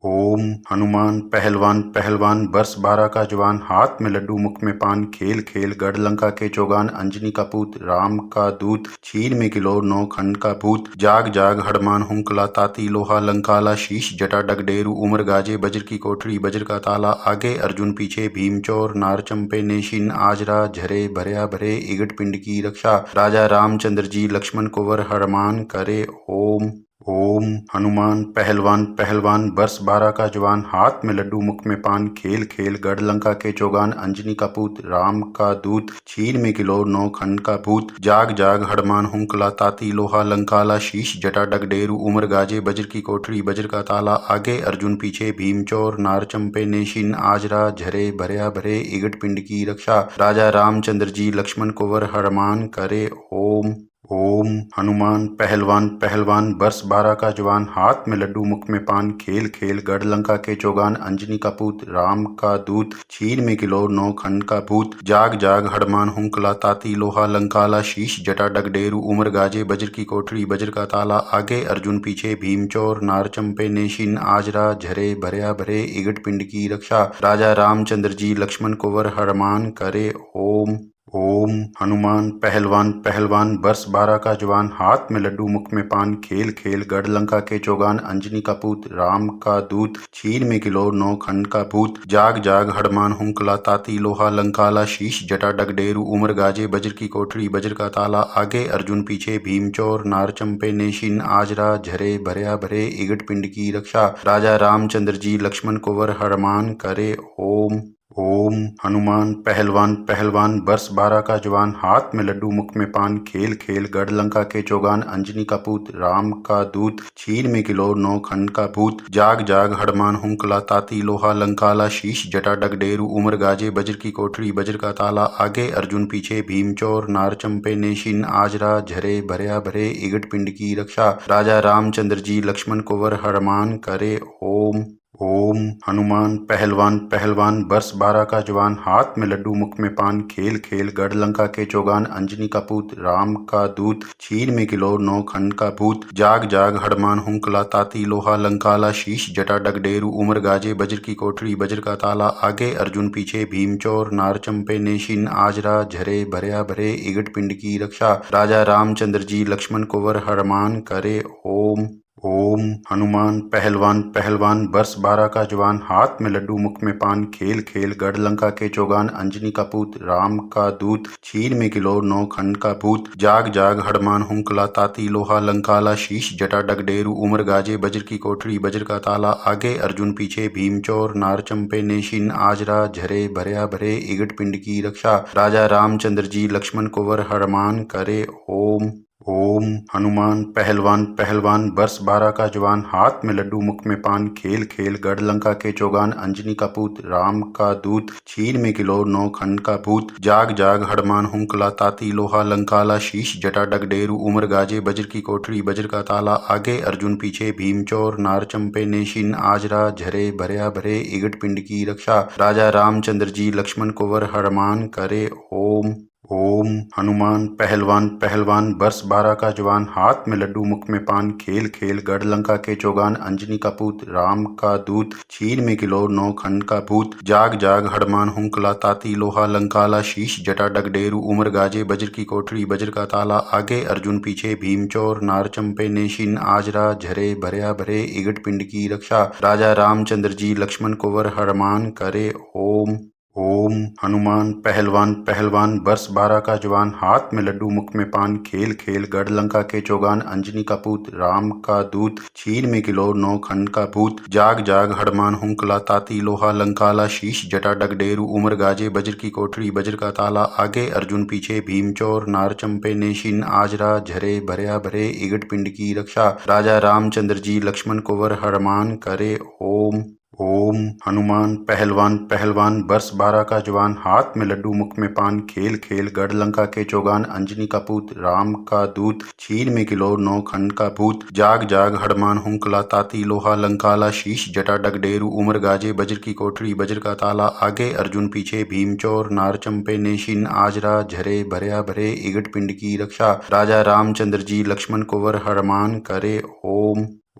ओम हनुमान पहलवान पहलवान बरस 12 का जवान, हाथ में लड्डू मुख में पान, खेल खेल गढ़ लंका के चौगान, अंजनी का पूत राम का दूत, छीन में किलो 9 खंड का भूत, जाग जाग हड़मान हुंकला, ताती लोहा लंकाला, शीश जटा डगडेरू, उमर गाजे बज्र की कोठरी, बज्र का ताला, आगे अर्जुन पीछे भीम चोर, नार चंपे नेशिन, आजरा झरे भरया भरे, इगट पिंड की रक्षा, राजा रामचंद्र जी लक्ष्मण कुंवर हरमान करे। ओम हनुमान पहलवान पहलवान बरस 12 का जवान, हाथ में लड्डू मुख में पान, खेल खेल गढ़ लंका के चौगान, अंजनी का पूत राम का दूत, छीन में किलो 9 खंड का भूत, जाग जाग हड़मान हुंकला, ताती लोहा लंकाला, शीश जटा डगडेरू, उमर गाजे बज्र की कोठरी, बज्र का ताला, आगे अर्जुन पीछे भीम चोर, नार चंपे नेशिन, आजरा झरे भरया भरे, इगट पिंड की रक्षा, राजा रामचंद्र जी लक्ष्मण कुंवर हरमान करे। ओम हनुमान पहलवान पहलवान बरस 12 का जवान, हाथ में लड्डू मुख में पान, खेल खेल गढ़ लंका के चौगान, अंजनी का पूत राम का दूत, छीन में किलो 9 खंड का भूत, जाग जाग हड़मान हुंकला, ताती लोहा लंकाला, शीश जटा डगडेरू, उमर गाजे बज्र की कोठरी, बज्र का ताला, आगे अर्जुन पीछे भीम चोर, नार चंपे नेशिन, आजरा झरे भरया भरे, इगट पिंड की रक्षा, राजा रामचंद्र जी लक्ष्मण कुंवर हरमान करे। ओम हनुमान पहलवान पहलवान बरस 12 का जवान, हाथ में लड्डू मुख में पान, खेल खेल गढ़ लंका के चौगान, अंजनी का पूत राम का दूत, छीन में किलो 9 खंड का भूत, जाग जाग हड़मान हुंकला, ताती लोहा लंकाला, शीश जटा डगडेरू, उमर गाजे बज्र की कोठरी, बज्र का ताला, आगे अर्जुन पीछे भीम चोर, नार चंपे नेशिन, आजरा झरे भरया भरे, इगट पिंड की रक्षा, राजा रामचंद्र जी लक्ष्मण कुंवर हरमान करे। ओम हनुमान पहलवान पहलवान बरस 12 का जवान, हाथ में लड्डू मुख में पान, खेल खेल गढ़ लंका के चौगान, अंजनी का पूत राम का दूत, छीन में किलो 9 खंड का भूत, जाग जाग हड़मान हुंकला, ताती लोहा लंकाला, शीश जटा डगडेरू, उमर गाजे बज्र की कोठरी, बज्र का ताला, आगे अर्जुन पीछे भीम चोर, नार चंपे नेशिन, आजरा झरे भरया भरे, इगट पिंड की रक्षा, राजा रामचंद्र जी लक्ष्मण कुंवर हरमान करे। ओम हनुमान पहलवान पहलवान बरस 12 का जवान, हाथ में लड्डू मुख में पान, खेल खेल गढ़ लंका के चौगान, अंजनी का पूत राम का दूत, छीन में किलो 9 खंड का भूत, जाग जाग हड़मान हुंकला, ताती लोहा लंकाला, शीश जटा डगडेरू, उमर गाजे बज्र की कोठरी, बज्र का ताला, आगे अर्जुन पीछे भीम चोर, नार चंपे नेशिन, आजरा झरे भरया भरे, इगट पिंड की रक्षा, राजा रामचंद्र जी लक्ष्मण कुंवर हरमान करे। ओम हनुमान पहलवान पहलवान बरस 12 का जवान, हाथ में लड्डू मुख में पान, खेल खेल गढ़ लंका के चौगान, अंजनी का पूत राम का दूत, छीन में किलो 9 खंड का भूत, जाग जाग हड़मान हुंकला, ताती लोहा लंकाला, शीश जटा डगडेरू, उमर गाजे बज्र की कोठरी, बज्र का ताला, आगे अर्जुन पीछे भीम चोर, नार चंपे नेशिन, आजरा झरे भरया भरे, इगट पिंड की रक्षा, राजा रामचंद्र जी लक्ष्मण कुंवर हरमान करे। ओम हनुमान पहलवान पहलवान बरस 12 का जवान, हाथ में लड्डू मुख में पान, खेल खेल गढ़ लंका के चौगान, अंजनी का पूत राम का दूत, छीन में किलो 9 खंड का भूत, जाग जाग हड़मान हुंकला, ताती लोहा लंकाला, शीश जटा डगडेरू, उमर गाजे बज्र की कोठरी, बज्र का ताला, आगे अर्जुन पीछे भीम चोर, नार चंपे नेशिन, आजरा झरे भरया भरे, इगट पिंड की रक्षा, राजा रामचंद्र जी लक्ष्मण कुंवर हरमान करे। ओम हनुमान पहलवान पहलवान बरस 12 का जवान, हाथ में लड्डू मुख में पान, खेल खेल गढ़ लंका के चौगान, अंजनी का पूत राम का दूत, छीन में किलो 9 खंड का भूत, जाग जाग हड़मान हुंकला, ताती लोहा लंकाला, शीश जटा डगडेरू, उमर गाजे बज्र की कोठरी, बज्र का ताला, आगे अर्जुन पीछे भीम चोर, नार चंपे नेशिन, आजरा झरे भरया भरे, इगट पिंड की रक्षा, राजा रामचंद्र जी लक्ष्मण कुंवर हरमान करे। ओम हनुमान पहलवान पहलवान बरस 12 का जवान, हाथ में लड्डू मुख में पान, खेल खेल गढ़ लंका के चौगान, अंजनी का पूत राम का दूत, छीन में किलो 9 खंड का भूत, जाग जाग हड़मान हुंकला, ताती लोहा लंकाला, शीश जटा डगडेरू, उमर गाजे बज्र की कोठरी, बज्र का ताला, आगे अर्जुन पीछे भीम चोर, नार चंपे नेशिन, आजरा झरे भरया भरे, इगट पिंड की रक्षा, राजा रामचंद्र जी लक्ष्मण कुंवर हरमान करे। ओम हनुमान पहलवान पहलवान बरस 12 का जवान, हाथ में लड्डू मुख में पान, खेल खेल गढ़ लंका के चौगान, अंजनी का पूत राम का दूत, छीन में किलो 9 खंड का भूत, जाग जाग हड़मान हुंकला, ताती लोहा लंकाला, शीश जटा डगडेरू, उमर गाजे बज्र की कोठरी, बज्र का ताला, आगे अर्जुन पीछे भीम चोर, नार चंपे नेशिन, आजरा झरे भरया भरे, इगट पिंड की रक्षा, राजा रामचंद्र जी लक्ष्मण कुंवर हरमान करे।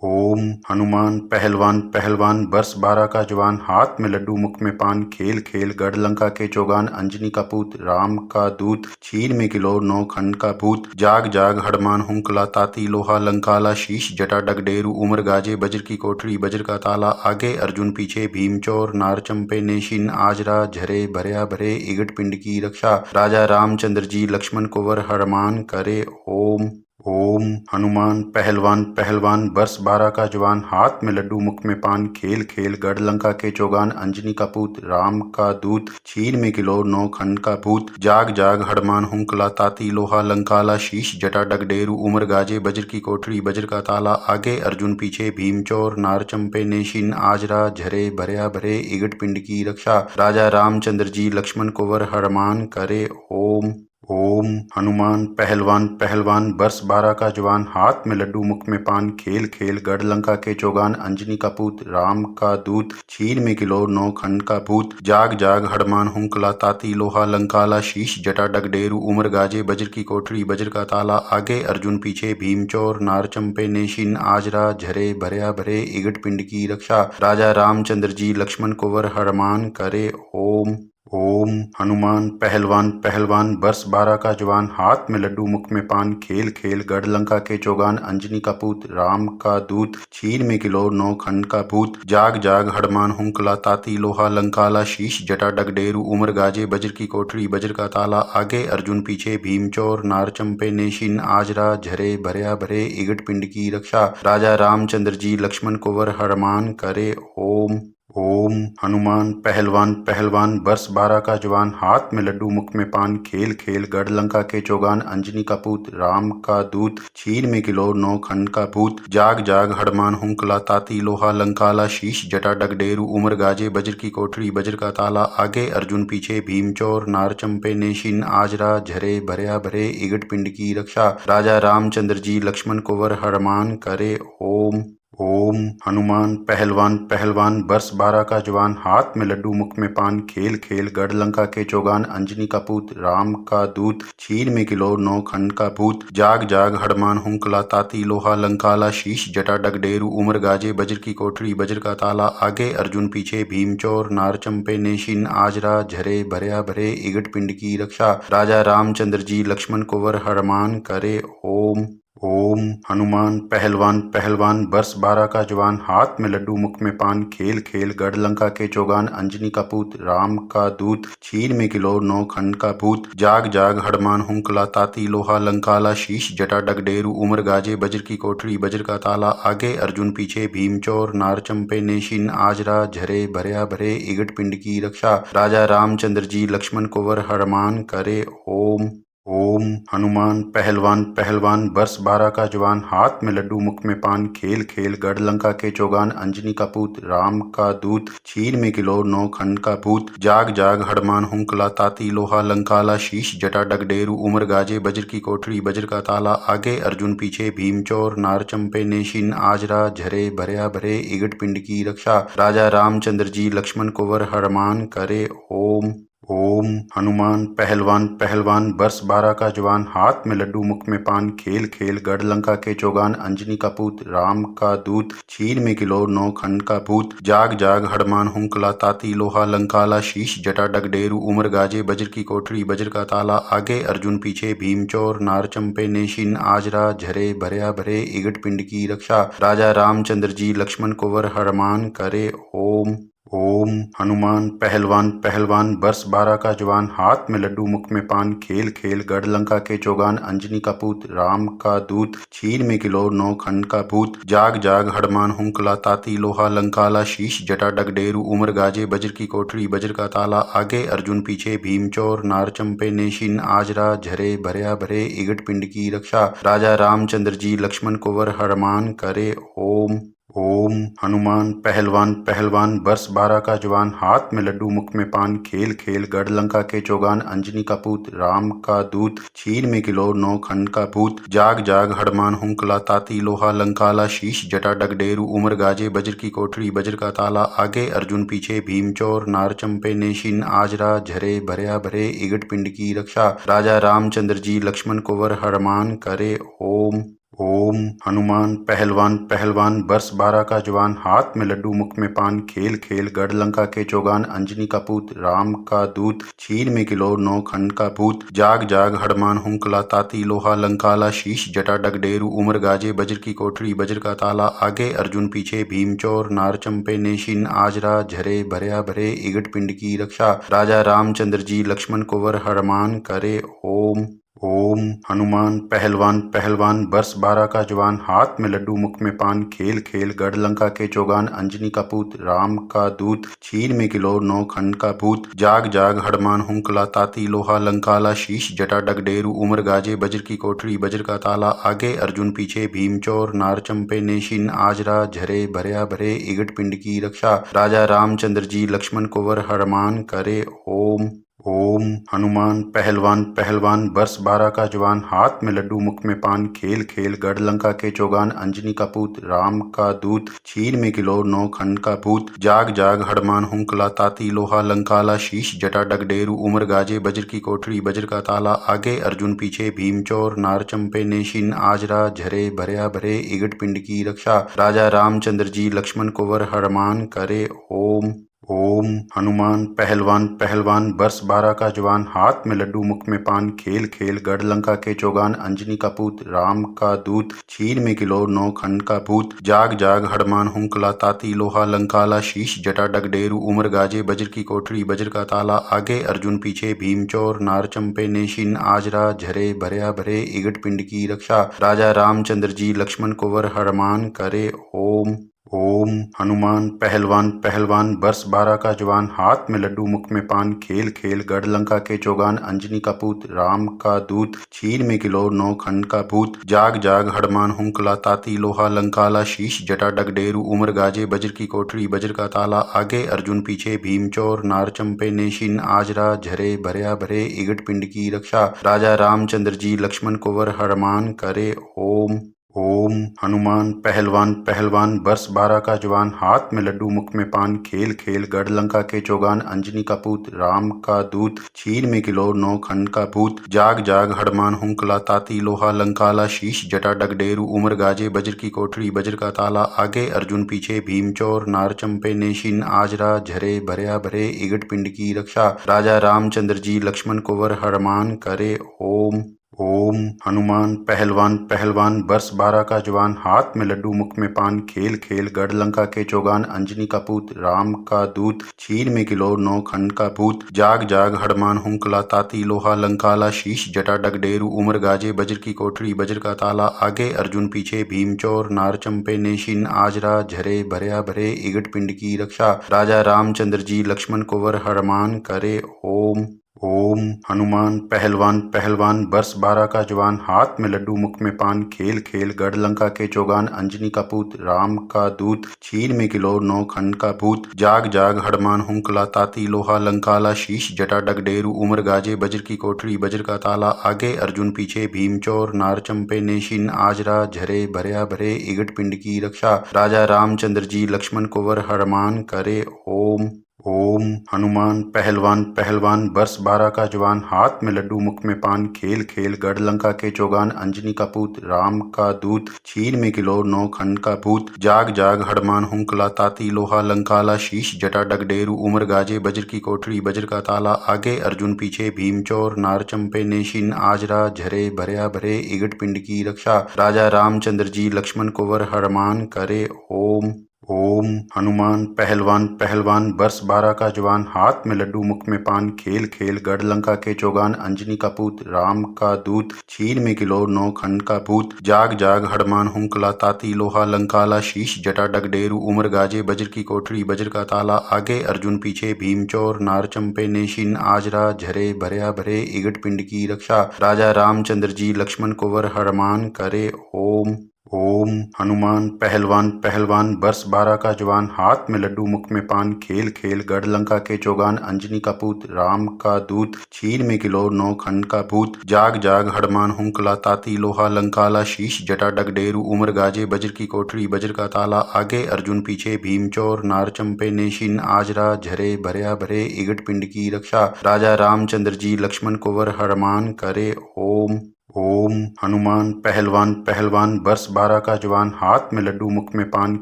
ओम हनुमान पहलवान पहलवान वर्ष 12 का जवान हाथ में लड्डू मुख में पान खेल खेल गढ़ लंका के चौगान अंजनी का पूत राम का दूत छीन में किलो 9 खंड का भूत जाग जाग हड़मान हुंकला ताती लोहा लंकाला शीश जटा डगडेरू उमर गाजे बज्र की कोठरी बज्र का ताला आगे अर्जुन पीछे भीम चोर नार चंपे नेशिन आजरा झरे भरया भरे इगट पिंड की रक्षा राजा रामचंद्र जी लक्ष्मण कुंवर हनुमान करे ओम ओम हनुमान पहलवान पहलवान वर्ष 12 का जवान हाथ में लड्डू मुख में पान खेल खेल गढ़ लंका के चौगान अंजनी का पूत राम का दूत छीन में किलो 9 खंड का भूत जाग जाग हड़मान हुंकला ताती लोहा लंकाला शीश जटा डगडेरू उमर गाजे बज्र की कोठरी बज्र का ताला आगे अर्जुन पीछे भीम चोर नार चंपे नेशिन आजरा झरे भरया भरे इगट पिंड की रक्षा राजा रामचंद्र जी लक्ष्मण कुंवर हनुमान करे ओम ओम हनुमान पहलवान पहलवान वर्ष 12 का जवान हाथ में लड्डू मुख में पान खेल खेल गढ़ लंका के चौगान अंजनी का पूत राम का दूत छीन में किलो 9 खंड का भूत जाग जाग हड़मान हुंकला ताती लोहा लंकाला शीश जटा डगडेरू उमर गाजे बज्र की कोठरी बज्र का ताला आगे अर्जुन पीछे भीम चोर नार चंपे नेशिन आजरा झरे भरया भरे इगट पिंड की रक्षा राजा रामचंद्र जी लक्ष्मण कुंवर हनुमान करे ओम ओम हनुमान पहलवान पहलवान वर्ष 12 का जवान हाथ में लड्डू मुख में पान खेल खेल गढ़ लंका के चौगान अंजनी का पूत राम का दूत छीन में किलो 9 खंड का भूत जाग जाग हड़मान हुंकला ताती लोहा लंकाला शीश जटा डगडेरू उमर गाजे बज्र की कोठरी बज्र का ताला आगे अर्जुन पीछे भीम चोर नार चंपे नेशिन आजरा झरे भरया भरे इगट पिंड की रक्षा राजा रामचंद्र जी लक्ष्मण कुंवर हनुमान करे ओम ओम हनुमान पहलवान पहलवान वर्ष 12 का जवान हाथ में लड्डू मुख में पान खेल खेल गढ़ लंका के चौगान अंजनी का पूत राम का दूत छीन में किलो 9 खंड का भूत जाग जाग हड़मान हुंकला ताती लोहा लंकाला शीश जटा डगडेरू उमर गाजे बज्र की कोठरी बज्र का ताला आगे अर्जुन पीछे भीम चोर नार चंपे नेशिन आजरा झरे भरया भरे इगट पिंड की रक्षा राजा रामचंद्र जी लक्ष्मण कुंवर हनुमान करे ओम ओम हनुमान पहलवान पहलवान वर्ष 12 का जवान हाथ में लड्डू मुख में पान खेल खेल गढ़ लंका के चौगान अंजनी का पूत राम का दूत छीन में किलो 9 खंड का भूत जाग जाग हड़मान हुंकला ताती लोहा लंकाला शीश जटा डगडेरू उमर गाजे बज्र की कोठरी बज्र का ताला आगे अर्जुन पीछे भीम चोर नार चंपे नेशिन आजरा झरे भरया भरे इगट पिंड की रक्षा राजा रामचंद्र जी लक्ष्मण कुंवर हनुमान करे ओम ओम हनुमान पहलवान पहलवान वर्ष 12 का जवान हाथ में लड्डू मुख में पान खेल खेल गढ़ लंका के चौगान अंजनी का पूत राम का दूत छीन में किलो 9 खंड का भूत जाग जाग हड़मान हुंकला ताती लोहा लंकाला शीश जटा डगडेरू उमर गाजे बज्र की कोठरी बज्र का ताला आगे अर्जुन पीछे भीम चोर नार चंपे नेशिन आजरा झरे भरया भरे इगट पिंड की रक्षा राजा रामचंद्र जी लक्ष्मण कुंवर हनुमान करे ओम ओम हनुमान पहलवान पहलवान वर्ष 12 का जवान हाथ में लड्डू मुख में पान खेल खेल गढ़ लंका के चौगान अंजनी का पूत राम का दूत छीन में किलो 9 खंड का भूत जाग जाग हड़मान हुंकला ताती लोहा लंकाला शीश जटा डगडेरू उमर गाजे बज्र की कोठरी बज्र का ताला आगे अर्जुन पीछे भीम चोर नार चंपे नेशिन आजरा झरे भरया भरे इगट पिंड की रक्षा राजा रामचंद्र जी लक्ष्मण कुंवर हनुमान करे ओम ओम हनुमान पहलवान पहलवान वर्ष 12 का जवान हाथ में लड्डू मुख में पान खेल खेल गढ़ लंका के चौगान अंजनी का पूत राम का दूत छीन में किलो 9 खंड का भूत जाग जाग हड़मान हुंकला ताती लोहा लंकाला शीश जटा डगडेरू उमर गाजे बज्र की कोठरी बज्र का ताला आगे अर्जुन पीछे भीम चोर नार चंपे नेशिन आजरा झरे भरया भरे इगट पिंड की रक्षा राजा रामचंद्र जी लक्ष्मण कुंवर हनुमान करे ओम ओम हनुमान पहलवान पहलवान वर्ष 12 का जवान हाथ में लड्डू मुख में पान खेल खेल गढ़ लंका के चौगान अंजनी का पूत राम का दूत छीन में किलो 9 खंड का भूत जाग जाग हड़मान हुंकला ताती लोहा लंकाला शीश जटा डगडेरू उमर गाजे बज्र की कोठरी बज्र का ताला आगे अर्जुन पीछे भीम चोर नार चंपे नेशिन आजरा झरे भरया भरे इगट पिंड की रक्षा राजा रामचंद्र जी लक्ष्मण कुंवर हनुमान करे ओम ओम हनुमान पहलवान पहलवान वर्ष 12 का जवान हाथ में लड्डू मुख में पान खेल खेल गढ़ लंका के चौगान अंजनी का पूत राम का दूत छीन में किलो 9 खंड का भूत जाग जाग हड़मान हुंकला ताती लोहा लंकाला शीश जटा डगडेरू उमर गाजे बज्र की कोठरी बज्र का ताला आगे अर्जुन पीछे भीम चोर नार चंपे नेशिन आजरा झरे भरया भरे इगट पिंड की रक्षा राजा रामचंद्र जी लक्ष्मण कुंवर हनुमान करे ओम ओम हनुमान पहलवान पहलवान बरस 12 का जवान हाथ में लड्डू मुख में पान खेल खेल गढ़ लंका के चौगान अंजनी का पूत राम का दूत छीन में किलो 9 खंड का भूत जाग जाग हड़मान हुंकला ताती लोहा लंकाला शीश जटा डगडेरू उमर गाजे बज्र की कोठरी बज्र का ताला आगे अर्जुन पीछे भीम चोर नार चंपे नेशिन आजरा झरे भरया भरे इगट पिंड की रक्षा राजा रामचंद्र जी लक्ष्मण कुंवर हरमान करे ओम ओम हनुमान पहलवान पहलवान बरस 12 का जवान हाथ में लड्डू मुख में पान खेल खेल गढ़ लंका के चौगान अंजनी का पूत राम का दूत छीन में किलो 9 खंड का भूत जाग जाग हड़मान हुंकला ताती लोहा लंकाला शीश जटा डगडेरू उमर गाजे बज्र की कोठरी बज्र का ताला आगे अर्जुन पीछे भीम चोर नार चंपे नेशिन आजरा झरे भरया भरे इगट पिंड की रक्षा राजा रामचंद्र जी लक्ष्मण कुंवर हरमान करे ओम ओम हनुमान पहलवान पहलवान बरस 12 का जवान हाथ में लड्डू मुख में पान खेल खेल गढ़ लंका के चौगान अंजनी का पूत राम का दूत छीन में किलो 9 खंड का भूत जाग जाग हड़मान हुंकला ताती लोहा लंकाला शीश जटा डगडेरू उमर गाजे बज्र की कोठरी बज्र का ताला आगे अर्जुन पीछे भीम चोर नार चंपे नेशिन आजरा झरे भरया भरे इगट पिंड की रक्षा राजा रामचंद्र जी लक्ष्मण कुंवर हरमान करे ओम ओम हनुमान पहलवान पहलवान बरस 12 का जवान हाथ में लड्डू मुख में पान खेल खेल गढ़ लंका के चौगान अंजनी का पूत राम का दूत छीन में किलो 9 खंड का भूत जाग जाग हड़मान हुंकला ताती लोहा लंकाला शीश जटा डगडेरू उमर गाजे बज्र की कोठरी बज्र का ताला आगे अर्जुन पीछे भीम चोर नार चंपे नेशिन आजरा झरे भरया भरे इगट पिंड की रक्षा राजा रामचंद्र जी लक्ष्मण कुंवर हरमान करे ओम ओम हनुमान पहलवान पहलवान बरस 12 का जवान हाथ में लड्डू मुख में पान खेल खेल गढ़ लंका के चौगान अंजनी का पूत राम का दूत छीन में किलो 9 खंड का भूत जाग जाग हड़मान हुंकला ताती लोहा लंकाला शीश जटा डगडेरू उमर गाजे बज्र की कोठरी बज्र का ताला आगे अर्जुन पीछे भीम चोर नार चंपे नेशिन आजरा झरे भरया भरे इगट पिंड की रक्षा राजा रामचंद्र जी लक्ष्मण कुंवर हरमान करे ओम ओम हनुमान पहलवान पहलवान बरस 12 का जवान हाथ में लड्डू मुख में पान खेल खेल गढ़ लंका के चौगान अंजनी का पूत राम का दूत छीन में किलो 9 खंड का भूत जाग जाग हड़मान हुंकला ताती लोहा लंकाला शीश जटा डगडेरू उमर गाजे बज्र की कोठरी बज्र का ताला आगे अर्जुन पीछे भीम चोर नार चंपे नेशिन आजरा झरे भरया भरे इगट पिंड की रक्षा राजा रामचंद्र जी लक्ष्मण कुंवर हरमान करे ओम ओम हनुमान पहलवान पहलवान बरस 12 का जवान हाथ में लड्डू मुख में पान खेल खेल गढ़ लंका के चौगान अंजनी का पूत राम का दूत छीन में किलो 9 खंड का भूत जाग जाग हड़मान हुंकला ताती लोहा लंकाला शीश जटा डगडेरू उमर गाजे बज्र की कोठरी बज्र का ताला आगे अर्जुन पीछे भीम चोर नार चंपे नेशिन आजरा झरे भरया भरे इगट पिंड की रक्षा राजा रामचंद्र जी लक्ष्मण कुंवर हरमान करे ओम ओम हनुमान पहलवान पहलवान बरस 12 का जवान हाथ में लड्डू मुख में पान खेल खेल गढ़ लंका के चौगान अंजनी का पूत राम का दूत छीन में किलो 9 खंड का भूत जाग जाग हड़मान हुंकला ताती लोहा लंकाला शीश जटा डगडेरू उमर गाजे बज्र की कोठरी बज्र का ताला आगे अर्जुन पीछे भीम चोर नार चंपे नेशिन आजरा झरे भरया भरे इगट पिंड की रक्षा राजा रामचंद्र जी लक्ष्मण कुंवर हरमान करे ओम ओम हनुमान पहलवान पहलवान बरस 12 का जवान हाथ में लड्डू मुख में पान खेल खेल गढ़ लंका के चौगान अंजनी का पूत राम का दूत छीन में किलो 9 खंड का भूत जाग जाग हड़मान हुंकला ताती लोहा लंकाला शीश जटा डगडेरू उमर गाजे बज्र की कोठरी बज्र का ताला आगे अर्जुन पीछे भीम चोर नार चंपे नेशिन आजरा झरे भरया भरे इगट पिंड की रक्षा राजा रामचंद्र जी लक्ष्मण कुंवर हरमान करे ओम ओम हनुमान पहलवान पहलवान बरस 12 का जवान हाथ में लड्डू मुख में पान खेल खेल गढ़ लंका के चौगान अंजनी का पूत राम का दूत छीन में किलो 9 खंड का भूत जाग जाग हड़मान हुंकला ताती लोहा लंकाला शीश जटा डगडेरू उमर गाजे बज्र की कोठरी बज्र का ताला आगे अर्जुन पीछे भीम चोर नार चंपे नेशिन आजरा झरे भरया भरे इगट पिंड की रक्षा राजा रामचंद्र जी लक्ष्मण कुंवर हरमान करे ओम ओम हनुमान पहलवान पहलवान बरस 12 का जवान हाथ में लड्डू मुख में पान खेल खेल गढ़ लंका के चौगान अंजनी का पूत राम का दूत छीन में किलो 9 खंड का भूत जाग जाग हड़मान हुंकला ताती लोहा लंकाला शीश जटा डगडेरू उमर गाजे बज्र की कोठरी बज्र का ताला आगे अर्जुन पीछे भीम चोर नार चंपे नेशिन आजरा झरे भरया भरे इगट पिंड की रक्षा राजा रामचंद्र जी लक्ष्मण कुंवर हरमान करे ओम ओम हनुमान पहलवान पहलवान बरस बारह का जवान हाथ में लड्डू मुख में पान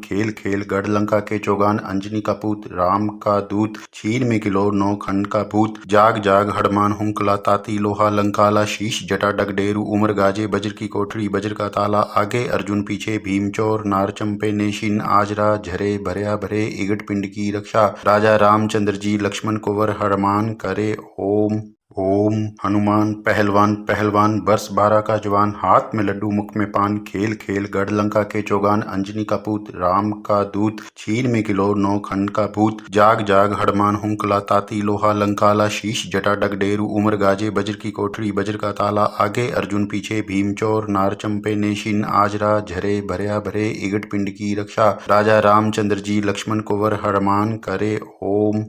खेल खेल गढ़ लंका के चौगान अंजनी का पूत राम का दूत छीन में किलो नौ खंड का भूत जाग जाग हड़मान हुंकला ताती लोहा लंकाला शीश जटा डगडेरू उमर गाजे बज्र की कोठरी बज्र का ताला आगे अर्जुन पीछे भीम चोर नार चंपे नेशिन आजरा झरे भरया भरे इगट पिंड की रक्षा राजा रामचंद्र जी लक्ष्मण कुंवर हनुमान करे ओम हनुमान पहलवान पहलवान बरस बारह का जवान हाथ में लड्डू मुख में पान खेल खेल गढ़ लंका के चौगान अंजनी का पूत राम का दूत छीन में किलो नौ खंड का भूत जाग जाग हड़मान हुंकला ताती लोहा लंकाला शीश जटा डगडेरू उमर गाजे बज्र की कोठरी बज्र का ताला आगे अर्जुन पीछे भीम चोर नार चंपे नेशिन आजरा झरे भरया भरे इगट पिंड की रक्षा राजा रामचंद्र जी लक्ष्मण कुंवर हनुमान करे ओम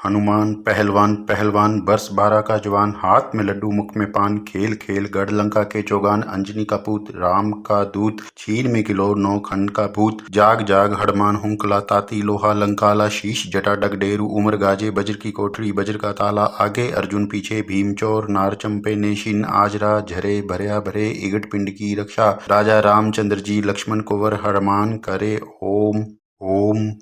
हनुमान पहलवान पहलवान बरस बारह का जवान हाथ में लड्डू मुख में पान खेल खेल गढ़ लंका के चौगान अंजनी का पूत राम का दूत छीन में किलो नौ खंड का भूत जाग जाग हड़मान हुंकला ताती लोहा लंकाला शीश जटा डगडेरू उमर गाजे बज्र की कोठरी बज्र का ताला आगे अर्जुन पीछे भीम चोर नार चंपे नेशिन आजरा झरे भरया भरे इगट पिंड की रक्षा राजा रामचंद्र जी लक्ष्मण कुंवर हनुमान करे ओम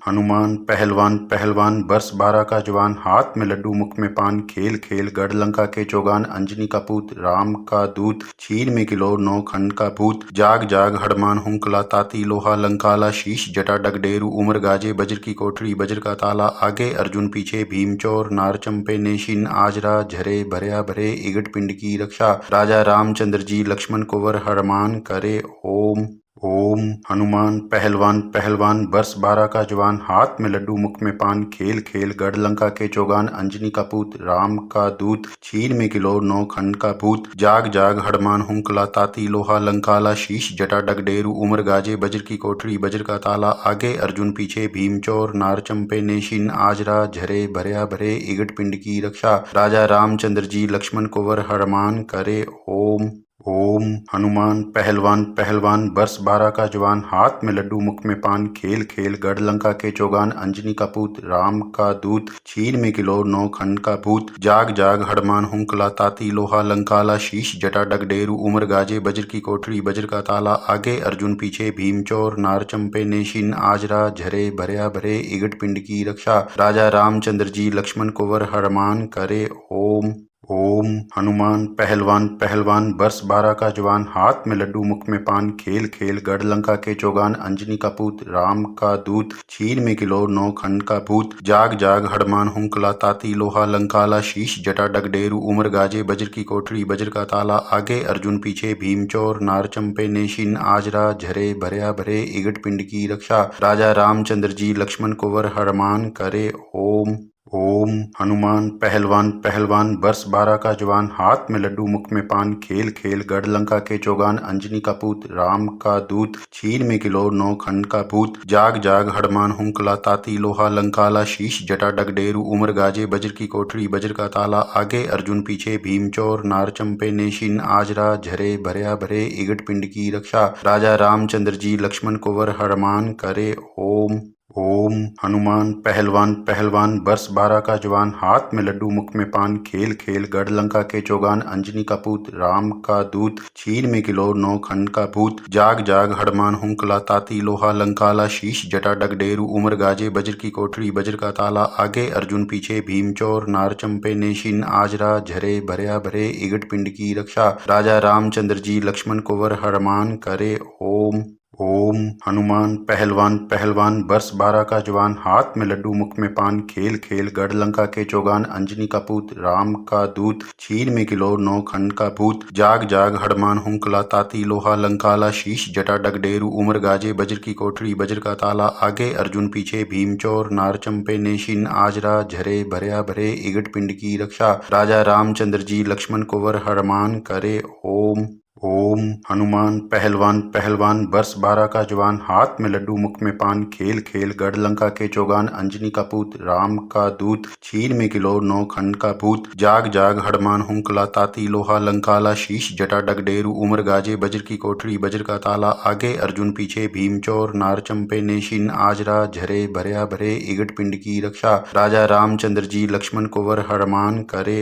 हनुमान पहलवान पहलवान बरस बारह का जवान हाथ में लड्डू मुख में पान खेल खेल गढ़ लंका के चौगान अंजनी का पूत राम का दूत छीन में किलो नौ खंड का भूत जाग जाग हड़मान हुंकला ताती लोहा लंकाला शीश जटा डगडेरू उमर गाजे बज्र की कोठरी बज्र का ताला आगे अर्जुन पीछे भीम चोर नार चंपे नेशिन आजरा झरे भरया भरे इगट पिंड की रक्षा राजा रामचंद्र जी लक्ष्मण कुंवर हनुमान करे ओम हनुमान पहलवान पहलवान बरस बारह का जवान हाथ में लड्डू मुख में पान खेल खेल गढ़ लंका के चौगान अंजनी का पूत राम का दूत छीन में किलो नौ खंड का भूत जाग जाग हड़मान हुंकला ताती लोहा लंकाला शीश जटा डगडेरू उमर गाजे बज्र की कोठरी बज्र का ताला आगे अर्जुन पीछे भीम चोर नार चंपे नेशिन आजरा झरे भरया भरे इगट पिंड की रक्षा राजा रामचंद्र जी लक्ष्मण कुंवर हनुमान करे ओम हनुमान पहलवान पहलवान बरस बारह का जवान हाथ में लड्डू मुख में पान खेल खेल गढ़ लंका के चौगान अंजनी का पूत राम का दूत छीन में किलो नौ खंड का भूत जाग जाग हड़मान हुंकला ताती लोहा लंकाला शीश जटा डगडेरू उमर गाजे बज्र की कोठरी बज्र का ताला आगे अर्जुन पीछे भीम चोर नार चंपे नेशिन आजरा झरे भरया भरे इगट पिंड की रक्षा राजा रामचंद्र जी लक्ष्मण कुंवर हनुमान करे ओम हनुमान पहलवान पहलवान बरस बारह का जवान हाथ में लड्डू मुख में पान खेल खेल गढ़ लंका के चौगान अंजनी का पूत राम का दूत छीन में किलो नौ खंड का भूत जाग जाग हड़मान हुंकला ताती लोहा लंकाला शीश जटा डगडेरू उमर गाजे बज्र की कोठरी बज्र का ताला आगे अर्जुन पीछे भीम चोर नार चंपे नेशिन आजरा झरे भरया भरे इगट पिंड की रक्षा राजा रामचंद्र जी लक्ष्मण कुंवर हनुमान करे ओम हनुमान पहलवान पहलवान बरस बारह का जवान हाथ में लड्डू मुख में पान खेल खेल गढ़ लंका के चौगान अंजनी का पूत राम का दूत छीन में किलो नौ खंड का भूत जाग जाग हड़मान हुंकला ताती लोहा लंकाला शीश जटा डगडेरू उमर गाजे बज्र की कोठरी बज्र का ताला आगे अर्जुन पीछे भीम चोर नार चंपे नेशिन आजरा झरे भरया भरे इगट पिंड की रक्षा राजा रामचंद्र जी लक्ष्मण कुंवर हनुमान करे ओम हनुमान पहलवान पहलवान बरस बारह का जवान हाथ में लड्डू मुख में पान खेल खेल गढ़ लंका के चौगान अंजनी का पूत राम का दूत छीन में किलो नौ खंड का भूत जाग जाग हड़मान हुंकला ताती लोहा लंकाला शीश जटा डगडेरू उमर गाजे बज्र की कोठरी बज्र का ताला आगे अर्जुन पीछे भीम चोर नार चंपे नेशिन आजरा झरे भरया भरे इगट पिंड की रक्षा राजा रामचंद्र जी लक्ष्मण कुंवर हनुमान करे ओम हनुमान पहलवान पहलवान बरस बारह का जवान हाथ में लड्डू मुख में पान खेल खेल गढ़ लंका के चौगान अंजनी का पूत राम का दूत छीन में किलो नौ खंड का भूत जाग जाग हड़मान हुंकला ताती लोहा लंकाला शीश जटा डगडेरू उमर गाजे बज्र की कोठरी बज्र का ताला आगे अर्जुन पीछे भीम चोर नार चंपे नेशिन आजरा झरे भरया भरे इगट पिंड की रक्षा राजा रामचंद्र जी लक्ष्मण कुंवर हनुमान करे ओम हनुमान पहलवान पहलवान बरस बारह का जवान हाथ में लड्डू मुख में पान खेल खेल गढ़ लंका के चौगान अंजनी का पूत राम का दूत छीन में किलो नौ खंड का भूत जाग जाग हड़मान हुंकला ताती लोहा लंकाला शीश जटा डगडेरू उमर गाजे बज्र की कोठरी बज्र का ताला आगे अर्जुन पीछे भीम चोर नार चंपे नेशिन आजरा झरे भरया भरे इगट पिंड की रक्षा राजा रामचंद्र जी लक्ष्मण कुंवर हनुमान करे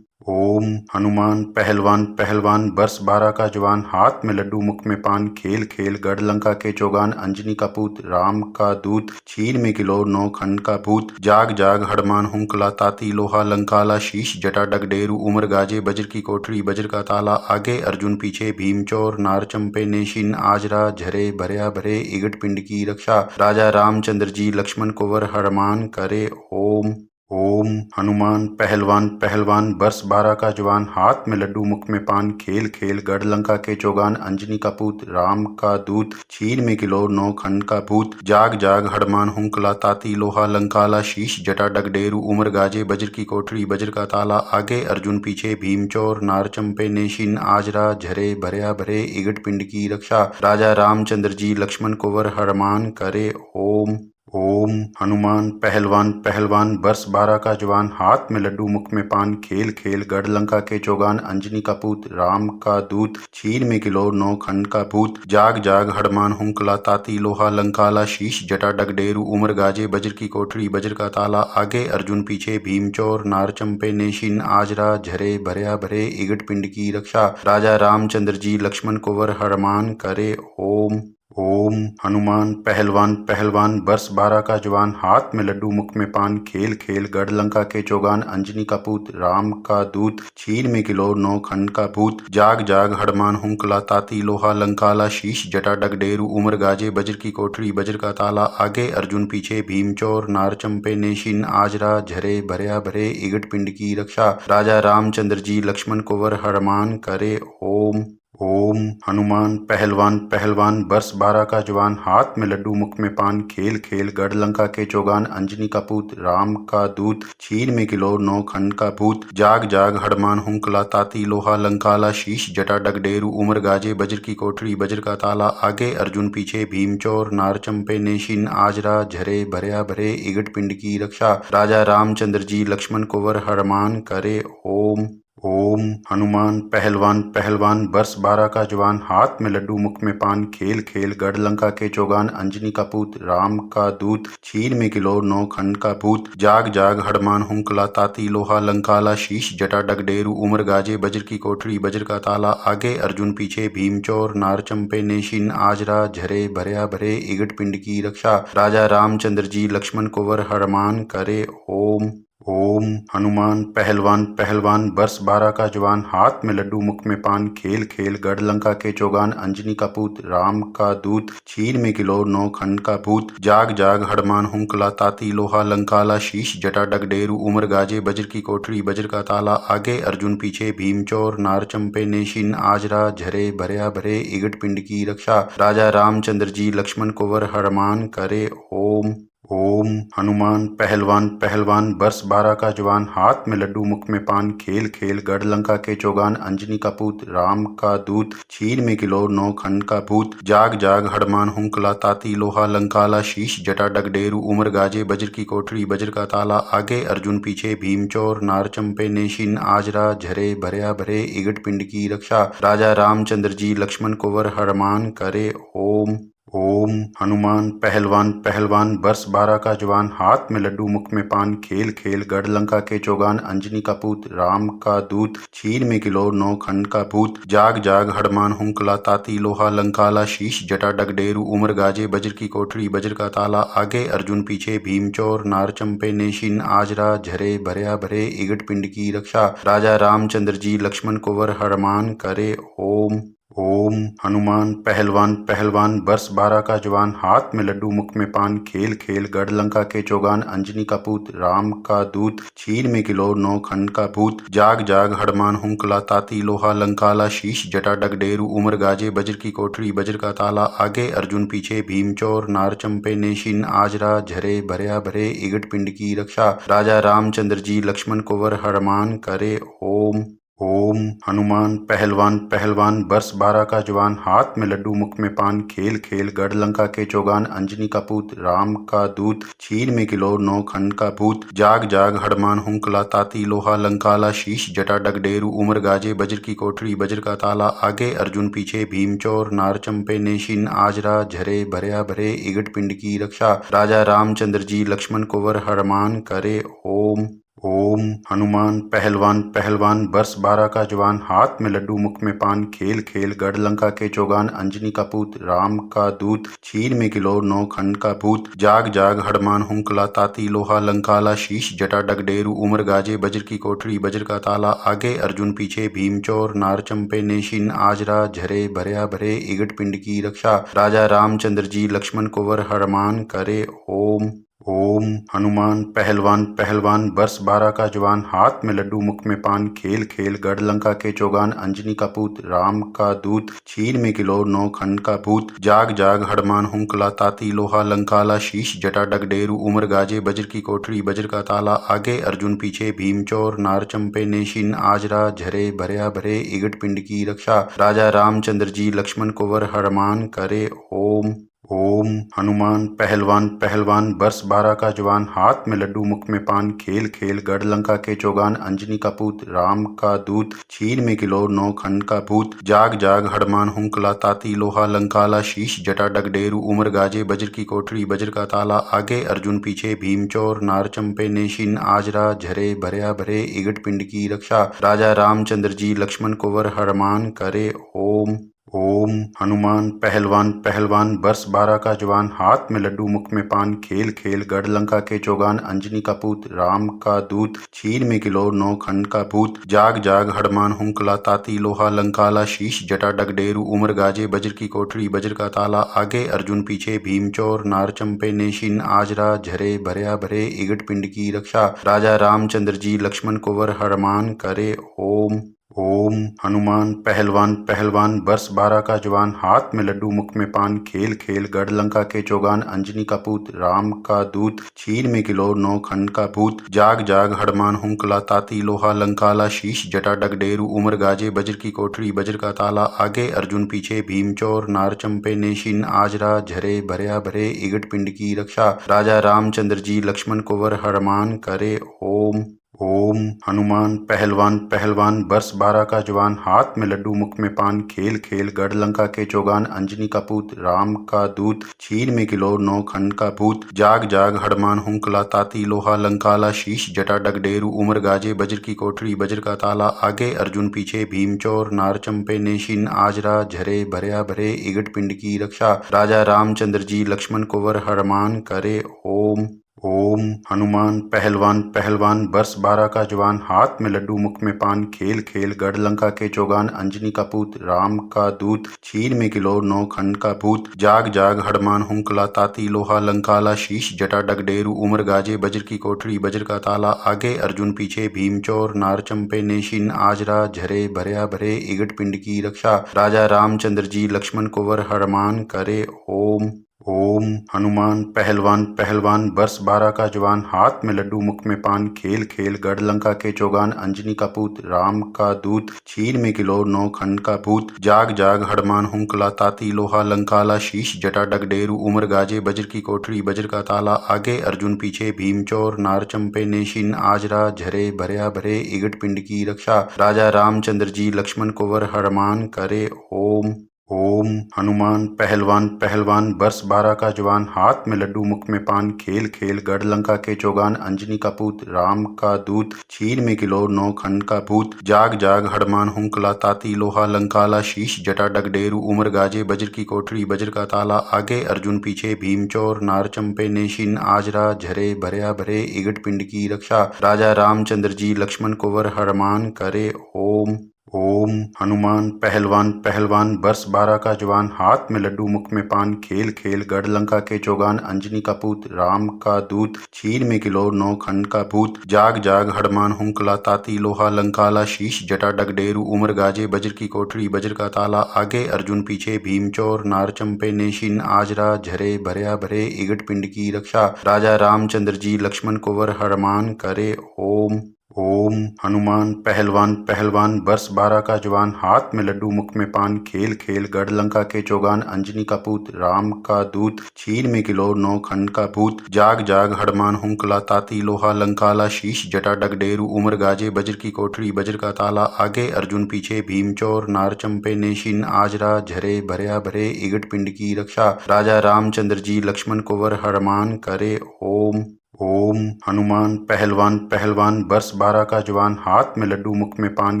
ओम हनुमान पहलवान पहलवान बरस 12 का जवान हाथ में लड्डू मुख में पान खेल खेल गढ़ लंका के चौगान अंजनी का पूत राम का दूत छीन में किलो 9 खंड का भूत जाग जाग हड़मान हुंकला ताती लोहा लंकाला शीश जटा डगडेरू उमर गाजे बज्र की कोठरी बज्र का ताला आगे अर्जुन पीछे भीम चोर नार चंपे नेशिन आजरा झरे भरया भरे इगट पिंड की रक्षा राजा रामचंद्र जी लक्ष्मण कुंवर हड़मान करे ओम ओम हनुमान पहलवान पहलवान बरस 12 का जवान हाथ में लड्डू मुख में पान खेल खेल गढ़ लंका के चौगान अंजनी का पूत राम का दूत छीन में किलो 9 खंड का भूत जाग जाग हड़मान हुंकला ताती लोहा लंकाला शीश जटा डगडेरू उमर गाजे बज्र की कोठरी बज्र का ताला आगे अर्जुन पीछे भीम चोर नार चंपे नेशिन आजरा झरे भरया भरे इगट पिंड की रक्षा राजा रामचंद्र जी लक्ष्मण कुंवर हड़मान करे ओम ओम हनुमान पहलवान पहलवान बरस 12 का जवान हाथ में लड्डू मुख में पान खेल खेल गढ़ लंका के चौगान अंजनी का पूत राम का दूत छीन में किलो 9 खंड का भूत जाग जाग हड़मान हुंकला ताती लोहा लंकाला शीश जटा डगडेरू उमर गाजे बज्र की कोठरी बज्र का ताला आगे अर्जुन पीछे भीम चोर नार चंपे नेशिन आजरा झरे भरया भरे इगट पिंड की रक्षा राजा रामचंद्र जी लक्ष्मण कुंवर हड़मान करे ओम ओम हनुमान पहलवान पहलवान बरस 12 का जवान हाथ में लड्डू मुख में पान खेल खेल गढ़ लंका के चौगान अंजनी का पूत राम का दूत छीन में किलो 9 खंड का भूत जाग जाग हड़मान हुंकला ताती लोहा लंकाला शीश जटा डगडेरू उमर गाजे बज्र की कोठरी बज्र का ताला आगे अर्जुन पीछे भीम चोर नार चंपे नेशिन आजरा झरे भरया भरे इगट पिंड की रक्षा राजा रामचंद्र जी लक्ष्मण कुंवर हड़मान करे ओम ओम हनुमान पहलवान पहलवान बरस 12 का जवान हाथ में लड्डू मुख में पान खेल खेल गढ़ लंका के चौगान अंजनी का पूत राम का दूत छीन में किलो 9 खंड का भूत जाग जाग हड़मान हुंकला ताती लोहा लंकाला शीश जटा डगडेरू उमर गाजे बज्र की कोठरी बज्र का ताला आगे अर्जुन पीछे भीम चोर नार चंपे नेशिन आजरा झरे भरया भरे इगट पिंड की रक्षा राजा रामचंद्र जी लक्ष्मण कुंवर हड़मान करे ओम ओम हनुमान पहलवान पहलवान बरस 12 का जवान हाथ में लड्डू मुख में पान खेल खेल गढ़ लंका के चौगान अंजनी का पूत राम का दूत छीन में किलो 9 खंड का भूत जाग जाग हड़मान हुंकला ताती लोहा लंकाला शीश जटा डगडेरू उमर गाजे बज्र की कोठरी बज्र का ताला आगे अर्जुन पीछे भीम चोर नार चंपे नेशिन आजरा झरे भरया भरे इगट पिंड की रक्षा राजा रामचंद्र जी लक्ष्मण कुंवर हड़मान करे ओम ओम हनुमान पहलवान पहलवान बरस 12 का जवान हाथ में लड्डू मुख में पान खेल खेल गढ़ लंका के चौगान अंजनी का पूत राम का दूत छीन में किलो 9 खंड का भूत जाग जाग हड़मान हुंकला ताती लोहा लंकाला शीश जटा डगडेरू उमर गाजे बज्र की कोठरी बज्र का ताला आगे अर्जुन पीछे भीम चोर नार चंपे नेशिन आजरा झरे भरया भरे इगट पिंड की रक्षा राजा रामचंद्र जी लक्ष्मण कुंवर हड़मान करे ओम ओम हनुमान पहलवान पहलवान बरस 12 का जवान हाथ में लड्डू मुख में पान खेल खेल गढ़ लंका के चौगान अंजनी का पूत राम का दूत छीन में किलो 9 खंड का भूत जाग जाग हड़मान हुंकला ताती लोहा लंकाला शीश जटा डगडेरू उमर गाजे बज्र की कोठरी बज्र का ताला आगे अर्जुन पीछे भीम चोर नार चंपे नेशिन आजरा झरे भरया भरे इगट पिंड की रक्षा राजा रामचंद्र जी लक्ष्मण कुंवर हड़मान करे ओम ओम हनुमान पहलवान पहलवान बरस 12 का जवान हाथ में लड्डू मुख में पान खेल खेल गढ़ लंका के चौगान अंजनी का पूत राम का दूत छीन में किलो 9 खंड का भूत जाग जाग हड़मान हुंकला ताती लोहा लंकाला शीश जटा डगडेरू उमर गाजे बज्र की कोठरी बज्र का ताला आगे अर्जुन पीछे भीम चोर नार चंपे नेशिन आजरा झरे भरया भरे इगट पिंड की रक्षा राजा रामचंद्र जी लक्ष्मण कुंवर हड़मान करे ओम ओम हनुमान पहलवान पहलवान बरस 12 का जवान हाथ में लड्डू मुख में पान खेल खेल गढ़ लंका के चौगान अंजनी का पूत राम का दूत छीन में किलो 9 खंड का भूत जाग जाग हड़मान हुंकला ताती लोहा लंकाला शीश जटा डगडेरू उमर गाजे बज्र की कोठरी बज्र का ताला आगे अर्जुन पीछे भीम चोर नार चंपे नेशिन आजरा झरे भरया भरे इगट पिंड की रक्षा राजा रामचंद्र जी लक्ष्मण कुंवर हड़मान करे ओम ओम हनुमान पहलवान पहलवान बरस 12 का जवान हाथ में लड्डू मुख में पान खेल खेल गढ़ लंका के चौगान अंजनी का पूत राम का दूत छीन में किलो 9 खंड का भूत जाग जाग हड़मान हुंकला ताती लोहा लंकाला शीश जटा डगडेरू उमर गाजे बज्र की कोठरी बज्र का ताला आगे अर्जुन पीछे भीम चोर नार चंपे नेशिन आजरा झरे भरया भरे इगट पिंड की रक्षा राजा रामचंद्र जी लक्ष्मण कुंवर हड़मान करे ओम ओम हनुमान पहलवान पहलवान वर्ष 12 का जवान हाथ में लड्डू मुख में पान खेल खेल गढ़ लंका के चौगान अंजनी का पूत राम का दूत छीन में किलो 9 खंड का भूत जाग जाग हड़मान हुंकला ताती लोहा लंकाला शीश जटा डगडेरू उमर गाजे बज्र की कोठरी बज्र का ताला आगे अर्जुन पीछे भीम चोर नार चंपे नेशिन आजरा झरे भरया भरे इगट पिंड की रक्षा राजा रामचंद्र जी लक्ष्मण कुंवर हरमान करे ओम ओम हनुमान पहलवान पहलवान वर्ष 12 का जवान हाथ में लड्डू मुख में पान खेल खेल गढ़ लंका के चौगान अंजनी का पूत राम का दूत छीन में किलो 9 खंड का भूत जाग जाग हड़मान हुंकला ताती लोहा लंकाला शीश जटा डगडेरू उमर गाजे बज्र की कोठरी बज्र का ताला आगे अर्जुन पीछे भीम चोर नार चंपे नेशिन आजरा झरे भरया भरे इगट पिंड की रक्षा राजा रामचंद्र जी लक्ष्मण कुंवर हरमान करे ओम ओम हनुमान पहलवान पहलवान वर्ष 12 का जवान हाथ में लड्डू मुख में पान खेल खेल गढ़ लंका के चौगान अंजनी का पूत राम का दूत छीन में किलो 9 खंड का भूत जाग जाग हड़मान हुंकला ताती लोहा लंकाला शीश जटा डगडेरू उमर गाजे बज्र की कोठरी बज्र का ताला आगे अर्जुन पीछे भीम चोर नार चंपे नेशिन आजरा झरे भरया भरे इगट पिंड की रक्षा राजा रामचंद्र जी लक्ष्मण कुंवर हरमान करे ओम ओम हनुमान पहलवान पहलवान वर्ष 12 का जवान हाथ में लड्डू मुख में पान खेल खेल गढ़ लंका के चौगान अंजनी का पूत राम का दूत छीन में किलो 9 खंड का भूत जाग जाग हड़मान हुंकला ताती लोहा लंकाला शीश जटा डगडेरू उमर गाजे बज्र की कोठरी बज्र का ताला आगे अर्जुन पीछे भीम चोर नार चंपे नेशिन आजरा झरे भरया भरे इगट पिंड की रक्षा राजा रामचंद्र जी लक्ष्मण कुंवर हरमान करे ओम ओम हनुमान पहलवान पहलवान वर्ष 12 का जवान हाथ में लड्डू मुख में पान खेल खेल गढ़ लंका के चौगान अंजनी का पूत राम का दूत छीन में किलो 9 खंड का भूत जाग जाग हड़मान हुंकला ताती लोहा लंकाला शीश जटा डगडेरू उमर गाजे बज्र की कोठरी बज्र का ताला आगे अर्जुन पीछे भीम चोर नार चंपे नेशिन आजरा झरे भरया भरे इगट पिंड की रक्षा राजा रामचंद्र जी लक्ष्मण कुंवर हरमान करे ओम ओम हनुमान पहलवान पहलवान वर्ष 12 का जवान हाथ में लड्डू मुख में पान खेल खेल गढ़ लंका के चौगान अंजनी का पूत राम का दूत छीन में किलो 9 खंड का भूत जाग जाग हड़मान हुंकला ताती लोहा लंकाला शीश जटा डगडेरू उमर गाजे बज्र की कोठरी बज्र का ताला आगे अर्जुन पीछे भीम चोर नार चंपे नेशिन आजरा झरे भरया भरे इगट पिंड की रक्षा राजा रामचंद्र जी लक्ष्मण कुंवर हरमान करे ओम ओम हनुमान पहलवान पहलवान वर्ष 12 का जवान हाथ में लड्डू मुख में पान खेल खेल गढ़ लंका के चौगान अंजनी का पूत राम का दूत छीन में किलो 9 खंड का भूत जाग जाग हड़मान हुंकला ताती लोहा लंकाला शीश जटा डगडेरू उमर गाजे बज्र की कोठरी बज्र का ताला आगे अर्जुन पीछे भीम चोर नार चंपे नेशिन आजरा झरे भरया भरे इगट पिंड की रक्षा राजा रामचंद्र जी लक्ष्मण कुंवर हरमान करे ओम ओम हनुमान पहलवान पहलवान वर्ष 12 का जवान हाथ में लड्डू मुख में पान खेल खेल गढ़ लंका के चौगान अंजनी का पूत राम का दूत छीन में किलो 9 खंड का भूत जाग जाग हड़मान हुंकला ताती लोहा लंकाला शीश जटा डगडेरू उमर गाजे बज्र की कोठरी बज्र का ताला आगे अर्जुन पीछे भीम चोर नार चंपे नेशिन आजरा झरे भरया भरे इगट पिंड की रक्षा राजा रामचंद्र जी लक्ष्मण कुंवर हरमान करे ओम ओम हनुमान पहलवान पहलवान वर्ष 12 का जवान हाथ में लड्डू मुख में पान खेल खेल गढ़ लंका के चौगान अंजनी का पूत राम का दूत छीन में किलो 9 खंड का भूत जाग जाग हड़मान हुंकला ताती लोहा लंकाला शीश जटा डगडेरू उमर गाजे बज्र की कोठरी बज्र का ताला आगे अर्जुन पीछे भीम चोर नार चंपे नेशिन आजरा झरे भरया भरे इगट पिंड की रक्षा राजा रामचंद्र जी लक्ष्मण कुंवर हरमान करे ओम ओम हनुमान पहलवान पहलवान वर्ष 12 का जवान हाथ में लड्डू मुख में पान खेल खेल गढ़ लंका के चौगान अंजनी का पूत राम का दूत छीन में किलो 9 खंड का भूत जाग जाग हड़मान हुंकला ताती लोहा लंकाला शीश जटा डगडेरू उमर गाजे बज्र की कोठरी बज्र का ताला आगे अर्जुन पीछे भीम चोर नार चंपे नेशिन आजरा झरे भरया भरे इगट पिंड की रक्षा राजा रामचंद्र जी लक्ष्मण कुंवर हरमान करे ओम ओम हनुमान पहलवान पहलवान वर्ष 12 का जवान हाथ में लड्डू मुख में पान खेल खेल गढ़ लंका के चौगान अंजनी का पूत राम का दूत छीन में किलो 9 खंड का भूत जाग जाग हड़मान हुंकला ताती लोहा लंकाला शीश जटा डगडेरू उमर गाजे बज्र की कोठरी बज्र का ताला आगे अर्जुन पीछे भीम चोर नार चंपे नेशिन आजरा झरे भरया भरे इगट पिंड की रक्षा राजा रामचंद्र जी लक्ष्मण कुंवर हरमान करे ओम ओम हनुमान पहलवान पहलवान बरस 12 का जवान हाथ में लड्डू मुख में पान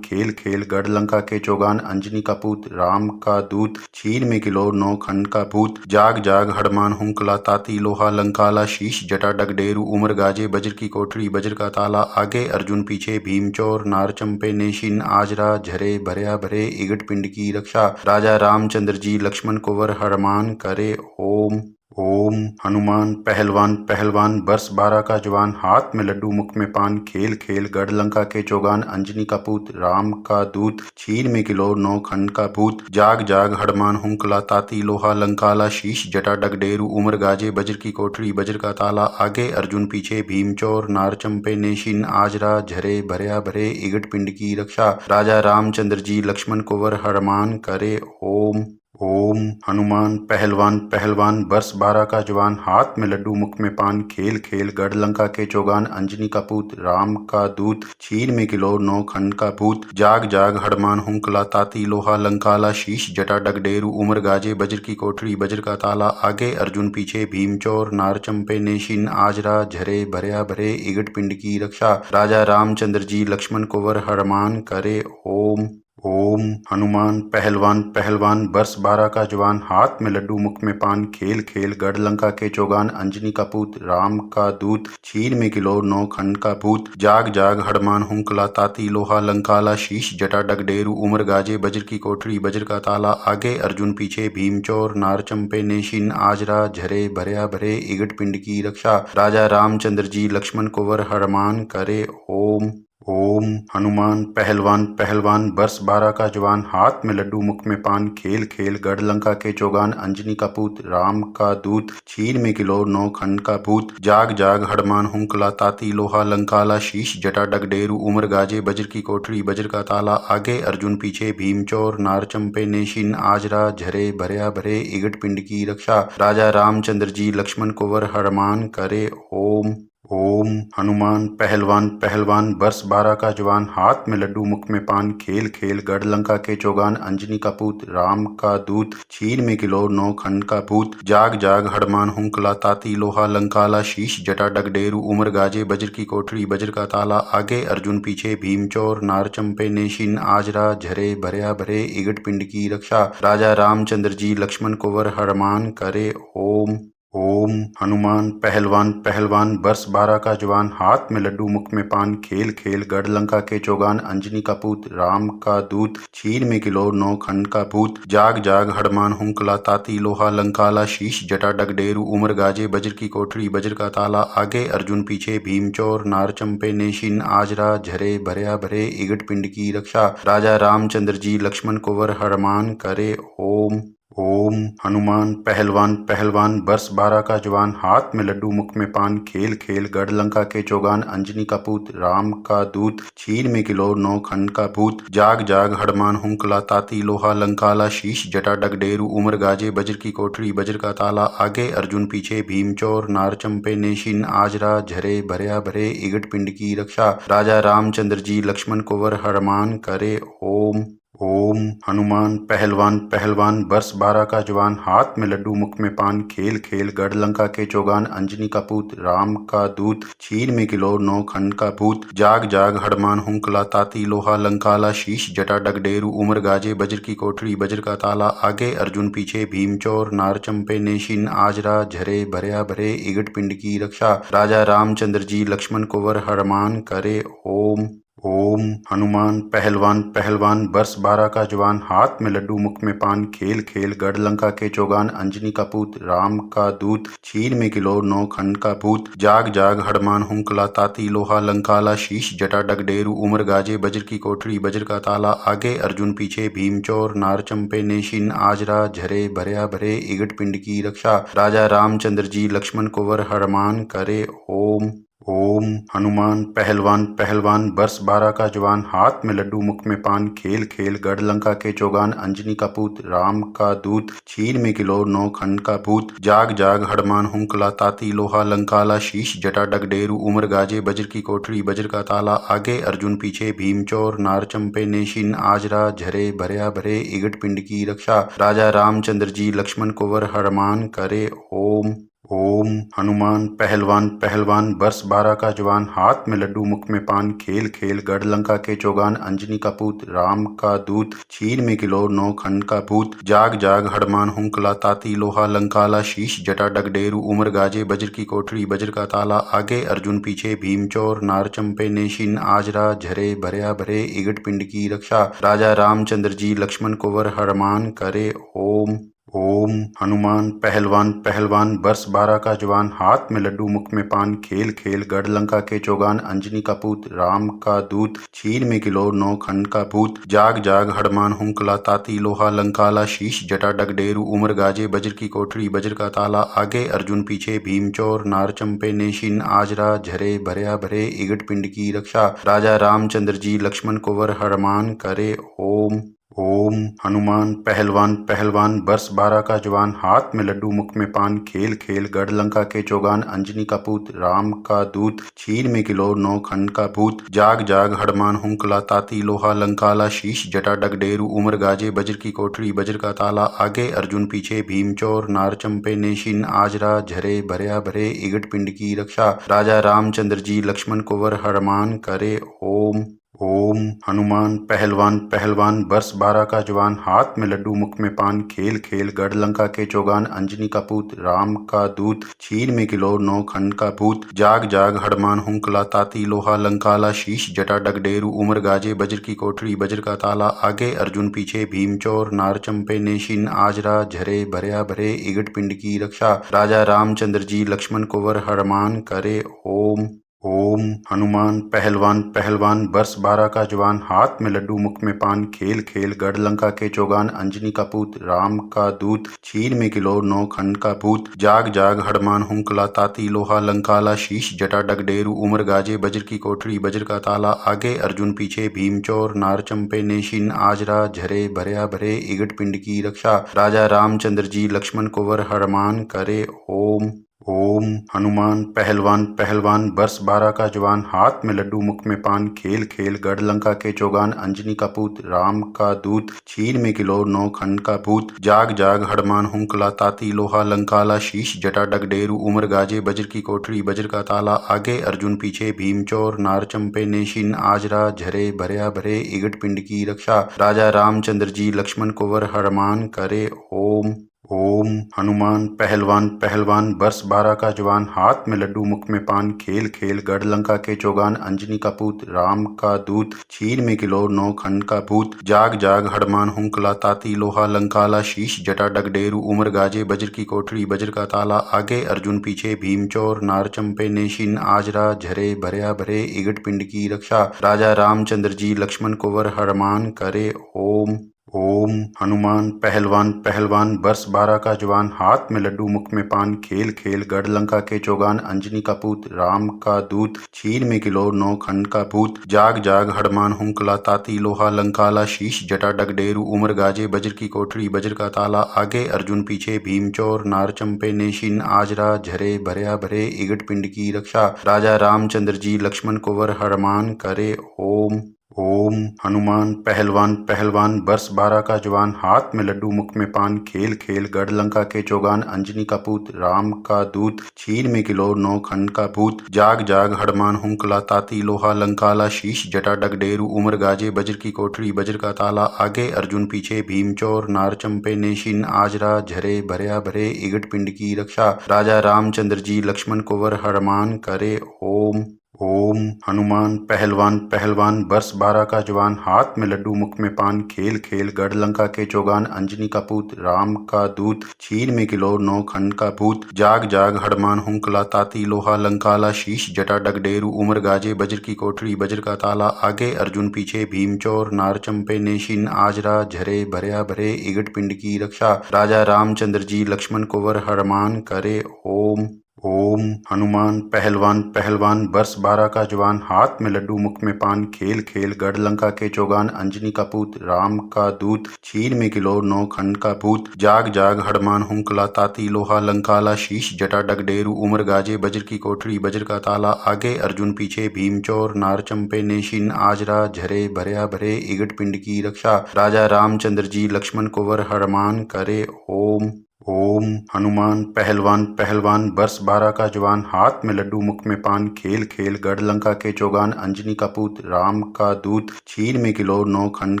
खेल खेल गढ़ लंका के चौगान अंजनी का पूत राम का दूत छीन में किलो 9 खंड का भूत जाग जाग हड़मान हुंकला ताती लोहा लंकाला शीश जटा डगडेरू उमर गाजे बज्र की कोठरी बज्र का ताला आगे अर्जुन पीछे भीम चोर नार चंपे नेशिन आजरा झरे भरया भरे इगट पिंड की रक्षा राजा रामचंद्र जी लक्ष्मण कुंवर हनुमान करे ओम ओम हनुमान पहलवान पहलवान बरस 12 का जवान हाथ में लड्डू मुख में पान खेल खेल गढ़ लंका के चौगान अंजनी का पूत राम का दूत छीन में किलो 9 खंड का भूत जाग जाग हड़मान हुंकला ताती लोहा लंकाला शीश जटा डगडेरू उमर गाजे बज्र की कोठरी बज्र का ताला आगे अर्जुन पीछे भीम चोर नार चंपे नेशिन आजरा झरे भरया भरे इगट पिंड की रक्षा राजा रामचंद्र जी लक्ष्मण कुंवर हनुमान करे ओम ओम हनुमान पहलवान पहलवान बरस 12 का जवान हाथ में लड्डू मुख में पान खेल खेल गढ़ लंका के चौगान अंजनी का पूत राम का दूत छीन में किलो 9 खंड का भूत जाग जाग हड़मान हुंकला ताती लोहा लंकाला शीश जटा डगडेरू उमर गाजे बज्र की कोठरी बज्र का ताला आगे अर्जुन पीछे भीम चोर नार चंपे नेशिन आजरा झरे भरया भरे इगट पिंड की रक्षा राजा रामचंद्र जी लक्ष्मण कुंवर हनुमान करे ओम ओम हनुमान पहलवान पहलवान बरस 12 का जवान हाथ में लड्डू मुख में पान खेल खेल गढ़ लंका के चौगान अंजनी का पूत राम का दूत छीन में किलो 9 खंड का भूत जाग जाग हड़मान हुंकला ताती लोहा लंकाला शीश जटा डगडेरू उमर गाजे बज्र की कोठरी बज्र का ताला आगे अर्जुन पीछे भीम चोर नार चंपे नेशिन आजरा झरे भरया भरे इगट पिंड की रक्षा राजा रामचंद्र जी लक्ष्मण कुंवर हनुमान करे ओम ओम हनुमान पहलवान पहलवान बरस 12 का जवान हाथ में लड्डू मुख में पान खेल खेल गढ़ लंका के चौगान अंजनी का पूत राम का दूत छीन में किलो 9 खंड का भूत जाग जाग हड़मान हुंकला ताती लोहा लंकाला शीश जटा डगडेरू उमर गाजे बज्र की कोठरी बज्र का ताला आगे अर्जुन पीछे भीम चोर नार चंपे नेशिन आजरा झरे भरया भरे इगट पिंड की रक्षा राजा रामचंद्र जी लक्ष्मण कुंवर हनुमान करे ओम ओम हनुमान पहलवान पहलवान बरस 12 का जवान हाथ में लड्डू मुख में पान खेल खेल गढ़ लंका के चौगान अंजनी का पूत राम का दूत छीन में किलो 9 खंड का भूत जाग जाग हड़मान हुंकला ताती लोहा लंकाला शीश जटा डगडेरू उमर गाजे बज्र की कोठरी बज्र का ताला आगे अर्जुन पीछे भीम चोर नार चंपे नेशिन आजरा झरे भरया भरे इगट पिंड की रक्षा राजा रामचंद्र जी लक्ष्मण कुंवर हनुमान करे ओम ओम हनुमान पहलवान पहलवान बरस 12 का जवान हाथ में लड्डू मुख में पान खेल खेल गढ़ लंका के चौगान अंजनी का पूत राम का दूत छीन में किलो 9 खंड का भूत जाग जाग हड़मान हुंकला ताती लोहा लंकाला शीश जटा डगडेरू उमर गाजे बज्र की कोठरी बज्र का ताला आगे अर्जुन पीछे भीम चोर नार चंपे नेशिन आजरा झरे भरया भरे इगट पिंड की रक्षा राजा रामचंद्र जी लक्ष्मण कुंवर हनुमान करे ओम ओम हनुमान पहलवान पहलवान बरस 12 का जवान हाथ में लड्डू मुख में पान खेल खेल गढ़ लंका के चौगान अंजनी का पूत राम का दूत छीन में किलो 9 खंड का भूत जाग जाग हड़मान हुंकला ताती लोहा लंकाला शीश जटा डगडेरू उमर गाजे बज्र की कोठरी बज्र का ताला आगे अर्जुन पीछे भीम चोर नार चंपे नेशिन आजरा झरे भरया भरे इगट पिंड की रक्षा राजा रामचंद्र जी लक्ष्मण कुंवर हनुमान करे ओम ओम हनुमान पहलवान पहलवान बरस 12 का जवान हाथ में लड्डू मुख में पान खेल खेल गढ़ लंका के चौगान अंजनी का पूत राम का दूत छीन में किलो 9 खंड का भूत जाग जाग हड़मान हुंकला ताती लोहा लंकाला शीश जटा डगडेरू उमर गाजे बज्र की कोठरी बज्र का ताला आगे अर्जुन पीछे भीम चोर नार चंपे नेशिन आजरा झरे भरया भरे इगट पिंड की रक्षा राजा रामचंद्र जी लक्ष्मण कुंवर हनुमान करे ओम ओम हनुमान पहलवान पहलवान बरस 12 का जवान हाथ में लड्डू मुख में पान खेल खेल गढ़ लंका के चौगान अंजनी का पूत राम का दूत छीन में किलो 9 खंड का भूत जाग जाग हड़मान हुंकला ताती लोहा लंकाला शीश जटा डगडेरू उमर गाजे बज्र की कोठरी बज्र का ताला आगे अर्जुन पीछे भीम चोर नार चंपे नेशिन आजरा झरे भरया भरे इगट पिंड की रक्षा राजा रामचंद्र जी लक्ष्मण कुंवर हनुमान करे ओम ओम हनुमान पहलवान पहलवान बरस 12 का जवान हाथ में लड्डू मुख में पान खेल खेल गढ़ लंका के चौगान अंजनी का पूत राम का दूत छीन में किलो 9 खंड का भूत जाग जाग हड़मान हुंकला ताती लोहा लंकाला शीश जटा डगडेरू उमर गाजे बज्र की कोठरी बज्र का ताला आगे अर्जुन पीछे भीम चोर नार चंपे नेशिन आजरा झरे भरया भरे इगट पिंड की रक्षा राजा रामचंद्र जी लक्ष्मण कुंवर हनुमान करे ओम ओम हनुमान पहलवान पहलवान बरस बारह का जवान हाथ में लड्डू मुख में पान खेल खेल गढ़ लंका के चौगान अंजनी का पूत राम का दूत छीन में किलो नौ खंड का भूत जाग जाग हड़मान हुंकला ताती लोहा लंकाला शीश जटा डगडेरू उमर गाजे बज्र की कोठरी बज्र का ताला आगे अर्जुन पीछे भीम चोर नार चंपे नेशिन आजरा झरे भरया भरे इगट पिंड की रक्षा राजा रामचंद्र जी लक्ष्मण कुंवर हरमान करे ओम ओम हनुमान पहलवान पहलवान बरस बारह का जवान हाथ में लड्डू मुख में पान खेल खेल गढ़ लंका के चौगान अंजनी का पूत राम का दूत छीन में किलो नौ खंड का भूत जाग जाग हड़मान हुंकला ताती लोहा लंकाला शीश जटा डगडेरू उमर गाजे बज्र की कोठरी बज्र का ताला आगे अर्जुन पीछे भीम चोर नार चंपे नेशिन आजरा झरे भरया भरे इगट पिंड की रक्षा राजा रामचंद्र जी लक्ष्मण कुंवर हरमान करे ओम ओम हनुमान पहलवान पहलवान बरस बारह का जवान हाथ में लड्डू मुख में पान खेल खेल गढ़ लंका के चौगान अंजनी का पूत राम का दूत छीन में किलो नौ खंड का भूत जाग जाग हड़मान हुंकला ताती लोहा लंकाला शीश जटा डगडेरू उमर गाजे बज्र की कोठरी बज्र का ताला आगे अर्जुन पीछे भीम चोर नार चंपे नेशिन आजरा झरे भरया भरे इगट पिंड की रक्षा राजा रामचंद्र जी लक्ष्मण कुंवर हरमान करे ओम ओम हनुमान पहलवान पहलवान बरस बारह का जवान हाथ में लड्डू मुख में पान खेल खेल गढ़ लंका के चौगान अंजनी का पूत राम का दूत छीन में किलो नौ खंड का भूत जाग जाग हड़मान हुंकला ताती लोहा लंकाला शीश जटा डगडेरू उमर गाजे बज्र की कोठरी बज्र का ताला आगे अर्जुन पीछे भीम चोर नार चंपे नेशिन आजरा झरे भरया भरे इगट पिंड की रक्षा राजा रामचंद्र जी लक्ष्मण कुंवर हरमान करे ओम ओम हनुमान पहलवान पहलवान बरस बारह का जवान हाथ में लड्डू मुख में पान खेल खेल गढ़ लंका के चौगान अंजनी का पूत राम का दूत छीन में किलो नौ खंड का भूत जाग जाग हड़मान हुंकला ताती लोहा लंकाला शीश जटा डगडेरू उमर गाजे बज्र की कोठरी बज्र का ताला आगे अर्जुन पीछे भीम चोर नार चंपे नेशिन आजरा झरे भरया भरे इगट पिंड की रक्षा राजा रामचंद्र जी लक्ष्मण कुंवर हरमान करे ओम ओम हनुमान पहलवान पहलवान बरस बारह का जवान हाथ में लड्डू मुख में पान खेल खेल गढ़ लंका के चौगान अंजनी का पूत राम का दूत छीन में किलो नौ खंड का भूत जाग जाग हड़मान हुंकला ताती लोहा लंकाला शीश जटा डगडेरू उमर गाजे बज्र की कोठरी बज्र का ताला आगे अर्जुन पीछे भीम चोर नार चंपे नेशिन आजरा झरे भरया भरे इगट पिंड की रक्षा राजा रामचंद्र जी लक्ष्मण कुंवर हरमान करे ओम ओम हनुमान पहलवान पहलवान बरस बारह का जवान हाथ में लड्डू मुख में पान खेल खेल गढ़ लंका के चौगान अंजनी का पूत राम का दूत छीन में किलो नौ खंड का भूत जाग जाग हड़मान हुंकला ताती लोहा लंकाला शीश जटा डगडेरू उमर गाजे बज्र की कोठरी बज्र का ताला आगे अर्जुन पीछे भीम चोर नार चंपे नेशिन आजरा झरे भरया भरे इगट पिंड की रक्षा राजा रामचंद्र जी लक्ष्मण कुंवर हरमान करे ओम ओम हनुमान पहलवान पहलवान बरस बारह का जवान हाथ में लड्डू मुख में पान खेल खेल गढ़ लंका के चौगान अंजनी का पूत राम का दूत छीन में किलो नौ खंड का भूत जाग जाग हड़मान हुंकला ताती लोहा लंकाला शीश जटा डगडेरू उमर गाजे बज्र की कोठरी बज्र का ताला आगे अर्जुन पीछे भीम चोर नार चंपे नेशिन आजरा झरे भरया भरे इगट पिंड की रक्षा राजा रामचंद्र जी लक्ष्मण कुंवर हरमान करे ओम ओम हनुमान पहलवान पहलवान बरस बारह का जवान हाथ में लड्डू मुख में पान खेल खेल गढ़ लंका के चौगान अंजनी का पूत राम का दूत छीन में किलो नौ खंड का भूत जाग जाग हड़मान हुंकला ताती लोहा लंकाला शीश जटा डगडेरू उमर गाजे बज्र की कोठरी बज्र का ताला आगे अर्जुन पीछे भीम चोर नार चंपे नेशिन आजरा झरे भरया भरे इगट पिंड की रक्षा राजा रामचंद्र जी लक्ष्मण कुंवर हरमान करे ओम ओम हनुमान पहलवान पहलवान बरस बारह का जवान हाथ में लड्डू मुख में पान खेल खेल गढ़ लंका के चौगान अंजनी का पूत राम का दूत छीन में किलो नौ खंड का भूत जाग जाग हड़मान हुंकला ताती लोहा लंकाला शीश जटा डगडेरू उमर गाजे बज्र की कोठरी बज्र का ताला आगे अर्जुन पीछे भीम चोर नार चंपे नेशिन आजरा झरे भरया भरे इगट पिंड की रक्षा राजा रामचंद्र जी लक्ष्मण कुंवर हरमान करे ओम ओम हनुमान पहलवान पहलवान बरस बारह का जवान हाथ में लड्डू मुख में पान खेल खेल गढ़ लंका के चौगान अंजनी का पूत राम का दूत छीन में किलो नौ खंड का भूत जाग जाग हड़मान हुंकला ताती लोहा लंकाला शीश जटा डगडेरू उमर गाजे बज्र की कोठरी बज्र का ताला आगे अर्जुन पीछे भीम चोर नार चंपे नेशिन आजरा झरे भरया भरे इगट पिंड की रक्षा राजा रामचंद्र जी लक्ष्मण कुंवर हरमान करे ओम ओम हनुमान पहलवान पहलवान बरस बारह का जवान हाथ में लड्डू मुख में पान खेल खेल गढ़ लंका के चौगान अंजनी का पूत राम का दूत छीन में किलो नौ खंड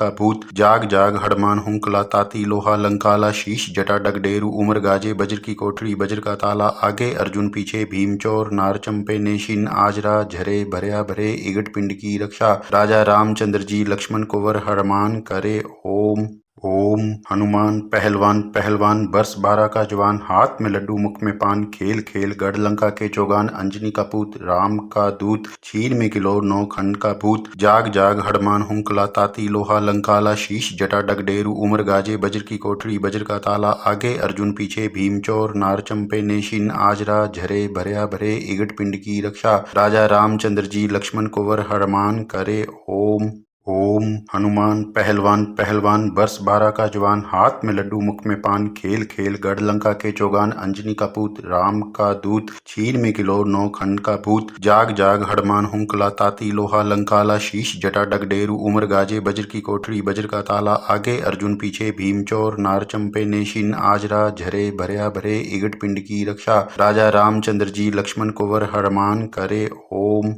का भूत जाग जाग हड़मान हुंकला ताती लोहा लंकाला शीश जटा डगडेरू उमर गाजे बज्र की कोठरी बज्र का ताला आगे अर्जुन पीछे भीम चोर नार चंपे नेशिन आजरा झरे भरया भरे इगट पिंड की रक्षा राजा रामचंद्र जी लक्ष्मण कुंवर हरमान करे ओम हनुमान पहलवान पहलवान बरस बारह का जवान हाथ में लड्डू मुख में पान खेल खेल गढ़ लंका के चौगान अंजनी का पूत राम का दूत छीन में किलो नौ खंड का भूत जाग जाग हड़मान हुंकला ताती लोहा लंकाला शीश जटा डगडेरू उमर गाजे बज्र की कोठरी बज्र का ताला आगे अर्जुन पीछे भीम चोर नार चंपे नेशिन आजरा झरे भरया भरे इगट पिंड की रक्षा राजा रामचंद्र जी लक्ष्मण कुंवर हरमान करे ओम हनुमान पहलवान पहलवान बरस बारह का जवान हाथ में लड्डू मुख में पान खेल खेल गढ़ लंका के चौगान अंजनी का पूत राम का दूत छीन में किलो नौ खंड का भूत जाग जाग हड़मान हुंकला ताती लोहा लंकाला शीश जटा डगडेरू उमर गाजे बज्र की कोठरी बज्र का ताला आगे अर्जुन पीछे भीम चोर नार चंपे नेशिन आजरा झरे भरया भरे इगट पिंड की रक्षा राजा रामचंद्र जी लक्ष्मण कुंवर हरमान करे ओम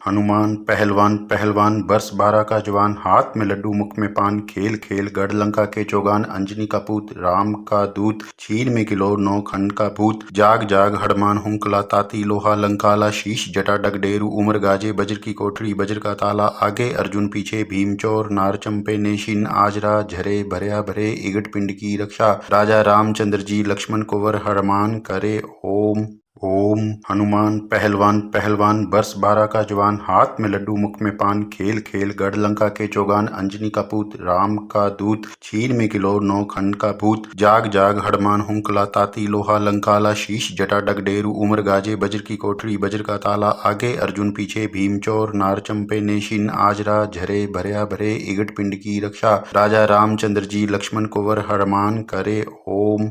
हनुमान पहलवान पहलवान बरस बारह का जवान हाथ में लड्डू मुख में पान खेल खेल गढ़ लंका के चौगान अंजनी का पूत राम का दूत छीन में किलो नौ खंड का भूत जाग जाग हड़मान हुंकला ताती लोहा लंकाला शीश जटा डगडेरू उमर गाजे बज्र की कोठरी बज्र का ताला आगे अर्जुन पीछे भीम चोर नार चंपे नेशिन आजरा झरे भरया भरे इगट पिंड की रक्षा राजा रामचंद्र जी लक्ष्मण कुंवर हरमान करे ओम हनुमान पहलवान पहलवान बरस बारह का जवान हाथ में लड्डू मुख में पान खेल खेल गढ़ लंका के चौगान अंजनी का पूत राम का दूत छीन में किलो नौ खंड का भूत जाग जाग हड़मान हुंकला ताती लोहा लंकाला शीश जटा डगडेरू उमर गाजे बज्र की कोठरी बज्र का ताला आगे अर्जुन पीछे भीम चोर नार चंपे नेशिन आजरा झरे भरया भरे इगट पिंड की रक्षा राजा रामचंद्र जी लक्ष्मण कुंवर हरमान करे ओम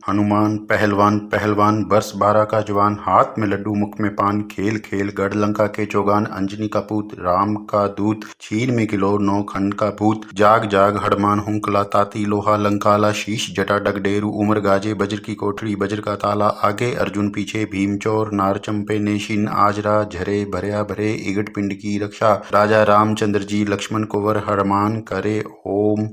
हनुमान पहलवान पहलवान बरस बारह का जवान हाथ में लड्डू मुख में पान खेल खेल गढ़ लंका के चौगान अंजनी का पूत राम का दूत छीन में किलो नौ खंड का भूत जाग जाग हड़मान हुंकला ताती लोहा लंकाला शीश जटा डगडेरू उमर गाजे बज्र की कोठरी बज्र का ताला आगे अर्जुन पीछे भीम चोर नार चंपे नेशिन आजरा झरे भरया भरे इगट पिंड की रक्षा राजा रामचंद्र जी लक्ष्मण कुंवर हरमान करे ओम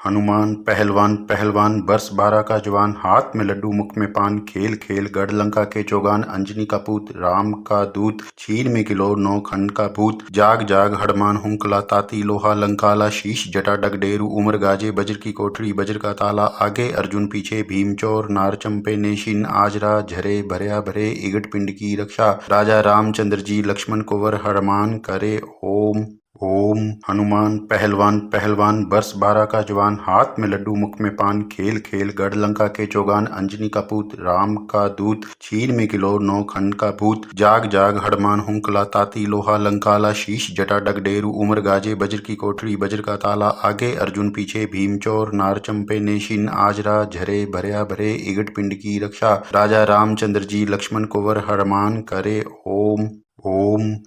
हनुमान पहलवान पहलवान बरस बारह का जवान हाथ में लड्डू मुख में पान खेल खेल गढ़ लंका के चौगान अंजनी का पूत राम का दूत छीन में किलो नौ खंड का भूत जाग जाग हड़मान हुंकला ताती लोहा लंकाला शीश जटा डगडेरू उमर गाजे बज्र की कोठरी बज्र का ताला आगे अर्जुन पीछे भीम चोर नार चंपे नेशिन आजरा झरे भरया भरे इगट पिंड की रक्षा राजा रामचंद्र जी लक्ष्मण कुंवर हरमान करे ओम हनुमान पहलवान पहलवान बरस बारह का जवान हाथ में लड्डू मुख में पान खेल खेल गढ़ लंका के चौगान अंजनी का पूत राम का दूत छीन में किलो नौ खंड का भूत जाग जाग हड़मान हुंकला ताती लोहा लंकाला शीश जटा डगडेरू उमर गाजे बज्र की कोठरी बज्र का ताला आगे अर्जुन पीछे भीम चोर नार चंपे नेशिन आजरा झरे भरया भरे इगट पिंड की रक्षा राजा रामचंद्र जी लक्ष्मण कुंवर हरमान करे ओम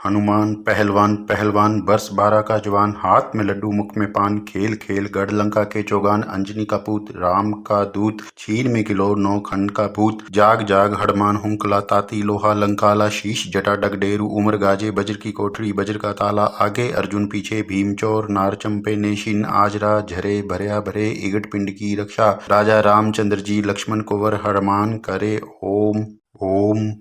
हनुमान पहलवान पहलवान बरस बारह का जवान हाथ में लड्डू मुख में पान खेल खेल गढ़ लंका के चौगान अंजनी का पूत राम का दूत छीन में किलो नौ खंड का भूत जाग जाग हड़मान हुंकला ताती लोहा लंकाला शीश जटा डगडेरू उमर गाजे बज्र की कोठरी बज्र का ताला आगे अर्जुन पीछे भीम चोर नार चंपे नेशिन आजरा झरे भरया भरे इगट पिंड की रक्षा राजा रामचंद्र जी लक्ष्मण कुंवर हरमान करे ओम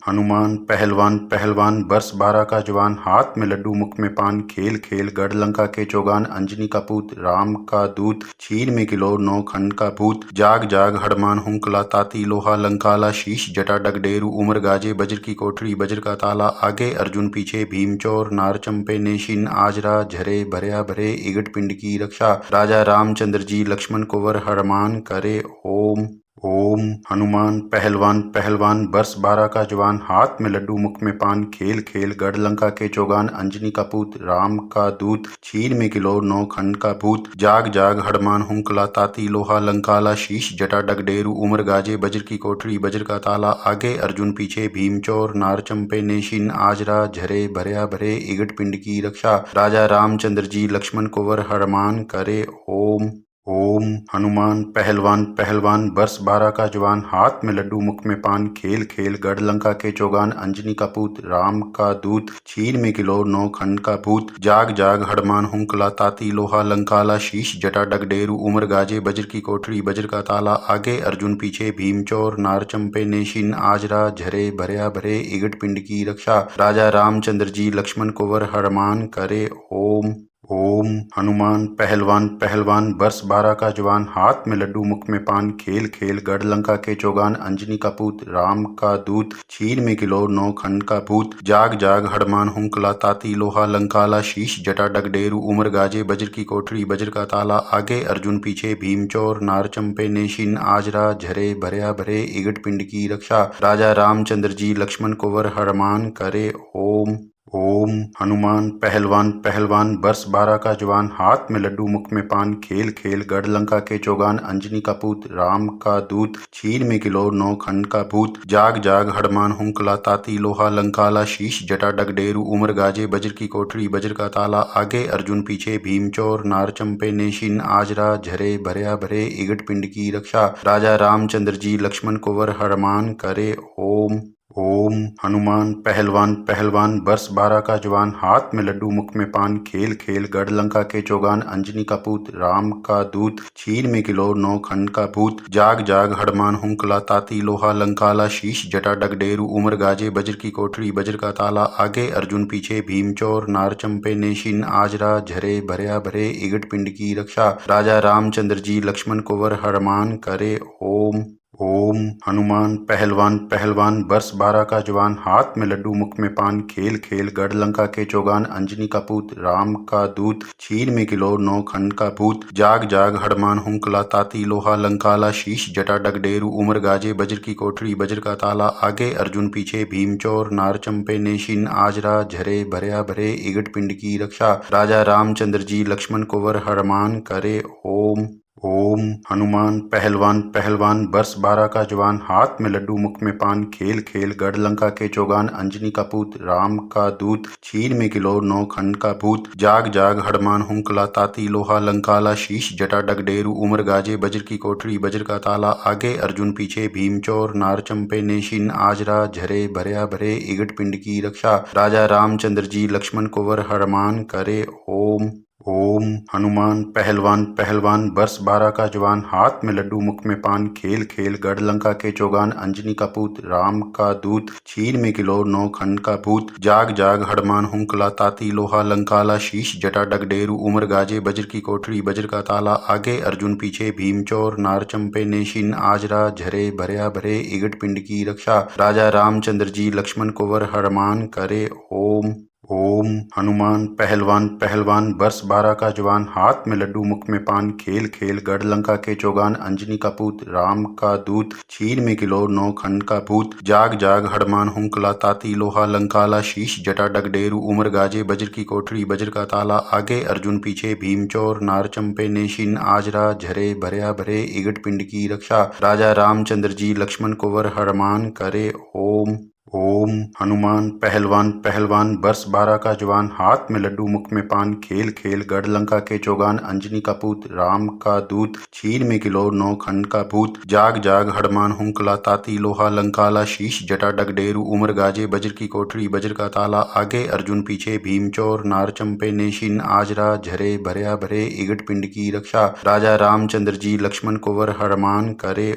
हनुमान पहलवान पहलवान बरस बारह का जवान हाथ में लड्डू मुख में पान खेल खेल गढ़ लंका के चौगान अंजनी का पूत राम का दूत छीन में किलो नौ खंड का भूत जाग जाग हड़मान हुंकला ताती लोहा लंकाला शीश जटा डगडेरू उमर गाजे बज्र की कोठरी बज्र का ताला आगे अर्जुन पीछे भीम चोर नार चंपे नेशिन आजरा झरे भरया भरे इगट पिंड की रक्षा राजा रामचंद्र जी लक्ष्मण कुंवर हरमान करे ओम हनुमान पहलवान पहलवान बरस बारह का जवान हाथ में लड्डू मुख में पान खेल खेल गढ़ लंका के चौगान अंजनी का पूत राम का दूत छीन में किलो नौ खंड का भूत जाग जाग हड़मान हुंकला ताती लोहा लंकाला शीश जटा डगडेरू उमर गाजे बज्र की कोठरी बज्र का ताला आगे अर्जुन पीछे भीम चोर नार चंपे नेशिन आजरा झरे भरया भरे इगट पिंड की रक्षा राजा रामचंद्र जी लक्ष्मण कुंवर हरमान करे ओम हनुमान पहलवान पहलवान बरस 12 का जवान हाथ में लड्डू मुख में पान खेल खेल गढ़ लंका के चौगान अंजनी का पूत राम का दूत छीन में किलो 9 खंड का भूत जाग जाग हड़मान हुंकला ताती लोहा लंकाला शीश जटा डगडेरू उमर गाजे बज्र की कोठरी बज्र का ताला आगे अर्जुन पीछे भीम चोर नार चंपे नेशिन आजरा झरे भरया भरे इगट पिंड की रक्षा राजा रामचंद्र जी लक्ष्मण कुंवर हनुमान करे ओम हनुमान पहलवान पहलवान बरस 12 का जवान हाथ में लड्डू मुख में पान खेल खेल गढ़ लंका के चौगान अंजनी का पूत राम का दूत छीन में किलो 9 खंड का भूत जाग जाग हड़मान हुंकला ताती लोहा लंकाला शीश जटा डगडेरू उमर गाजे बज्र की कोठरी बज्र का ताला आगे अर्जुन पीछे भीम चोर नार चंपे नेशिन आजरा झरे भरया भरे इगट पिंड की रक्षा राजा रामचंद्र जी लक्ष्मण कुंवर हनुमान करे ओम हनुमान पहलवान पहलवान बरस 12 का जवान हाथ में लड्डू मुख में पान खेल खेल गढ़ लंका के चौगान अंजनी का पूत राम का दूत छीन में किलो 9 खंड का भूत जाग जाग हड़मान हुंकला ताती लोहा लंकाला शीश जटा डगडेरू उमर गाजे बज्र की कोठरी बज्र का ताला आगे अर्जुन पीछे भीम चोर नार चंपे नेशिन आजरा झरे भरया भरे इगट पिंड की रक्षा राजा रामचंद्र जी लक्ष्मण कुंवर हनुमान करे ओम हनुमान पहलवान पहलवान बरस 12 का जवान हाथ में लड्डू मुख में पान खेल खेल गढ़ लंका के चौगान अंजनी का पूत राम का दूत छीन में किलो 9 खंड का भूत जाग जाग हड़मान हुंकला ताती लोहा लंकाला शीश जटा डगडेरू उमर गाजे बज्र की कोठरी बज्र का ताला आगे अर्जुन पीछे भीम चोर नार चंपे नेशिन आजरा झरे भरया भरे इगट पिंड की रक्षा राजा रामचंद्र जी लक्ष्मण कुंवर हनुमान करे ओम हनुमान पहलवान पहलवान बरस 12 का जवान हाथ में लड्डू मुख में पान खेल खेल गढ़ लंका के चौगान अंजनी का पूत राम का दूत छीन में किलो 9 खंड का भूत जाग जाग हड़मान हुंकला ताती लोहा लंकाला शीश जटा डगडेरू उमर गाजे बज्र की कोठरी बज्र का ताला आगे अर्जुन पीछे भीम चोर नार चंपे नेशिन आजरा झरे भरया भरे इगट पिंड की रक्षा राजा रामचंद्र जी लक्ष्मण कुंवर हनुमान करे ओम हनुमान पहलवान पहलवान बरस 12 का जवान हाथ में लड्डू मुख में पान खेल खेल गढ़ लंका के चौगान अंजनी का पूत राम का दूत छीन में किलो 9 खंड का भूत जाग जाग हड़मान हुंकला ताती लोहा लंकाला शीश जटा डगडेरू उमर गाजे बज्र की कोठरी बज्र का ताला आगे अर्जुन पीछे भीम चोर नार चंपे नेशिन आजरा झरे भरया भरे इगट पिंड की रक्षा राजा रामचंद्र जी लक्ष्मण कुंवर हनुमान करे ओम हनुमान पहलवान पहलवान बरस 12 का जवान हाथ में लड्डू मुख में पान खेल खेल गढ़ लंका के चौगान अंजनी का पूत राम का दूत छीन में किलो 9 खंड का भूत जाग जाग हड़मान हुंकला ताती लोहा लंकाला शीश जटा डगडेरू उमर गाजे बज्र की कोठरी बज्र का ताला आगे अर्जुन पीछे भीम चोर नार चंपे नेशिन आजरा झरे भरया भरे इगट पिंड की रक्षा राजा रामचंद्र जी लक्ष्मण कुंवर हनुमान करे ओम हनुमान पहलवान पहलवान बरस 12 का जवान हाथ में लड्डू मुख में पान खेल खेल गढ़ लंका के चौगान अंजनी का पूत राम का दूत छीन में किलो 9 खंड का भूत जाग जाग हड़मान हुंकला ताती लोहा लंकाला शीश जटा डगडेरू उमर गाजे बज्र की कोठरी बज्र का ताला आगे अर्जुन पीछे भीम चोर नार चंपे नेशिन आजरा झरे भरया भरे इगट पिंड की रक्षा राजा रामचंद्र जी लक्ष्मण कुंवर हनुमान करे ओम हनुमान पहलवान पहलवान बरस 12 का जवान हाथ में लड्डू मुख में पान खेल खेल गढ़ लंका के चौगान अंजनी का पूत राम का दूत छीन में किलो 9 खंड का भूत जाग जाग हड़मान हुंकला ताती लोहा लंकाला शीश जटा डगडेरू उमर गाजे बज्र की कोठरी बज्र का ताला आगे अर्जुन पीछे भीम चोर नार चंपे नेशिन आजरा झरे भरया भरे इगट पिंड की रक्षा राजा रामचंद्र जी लक्ष्मण कुंवर हनुमान करे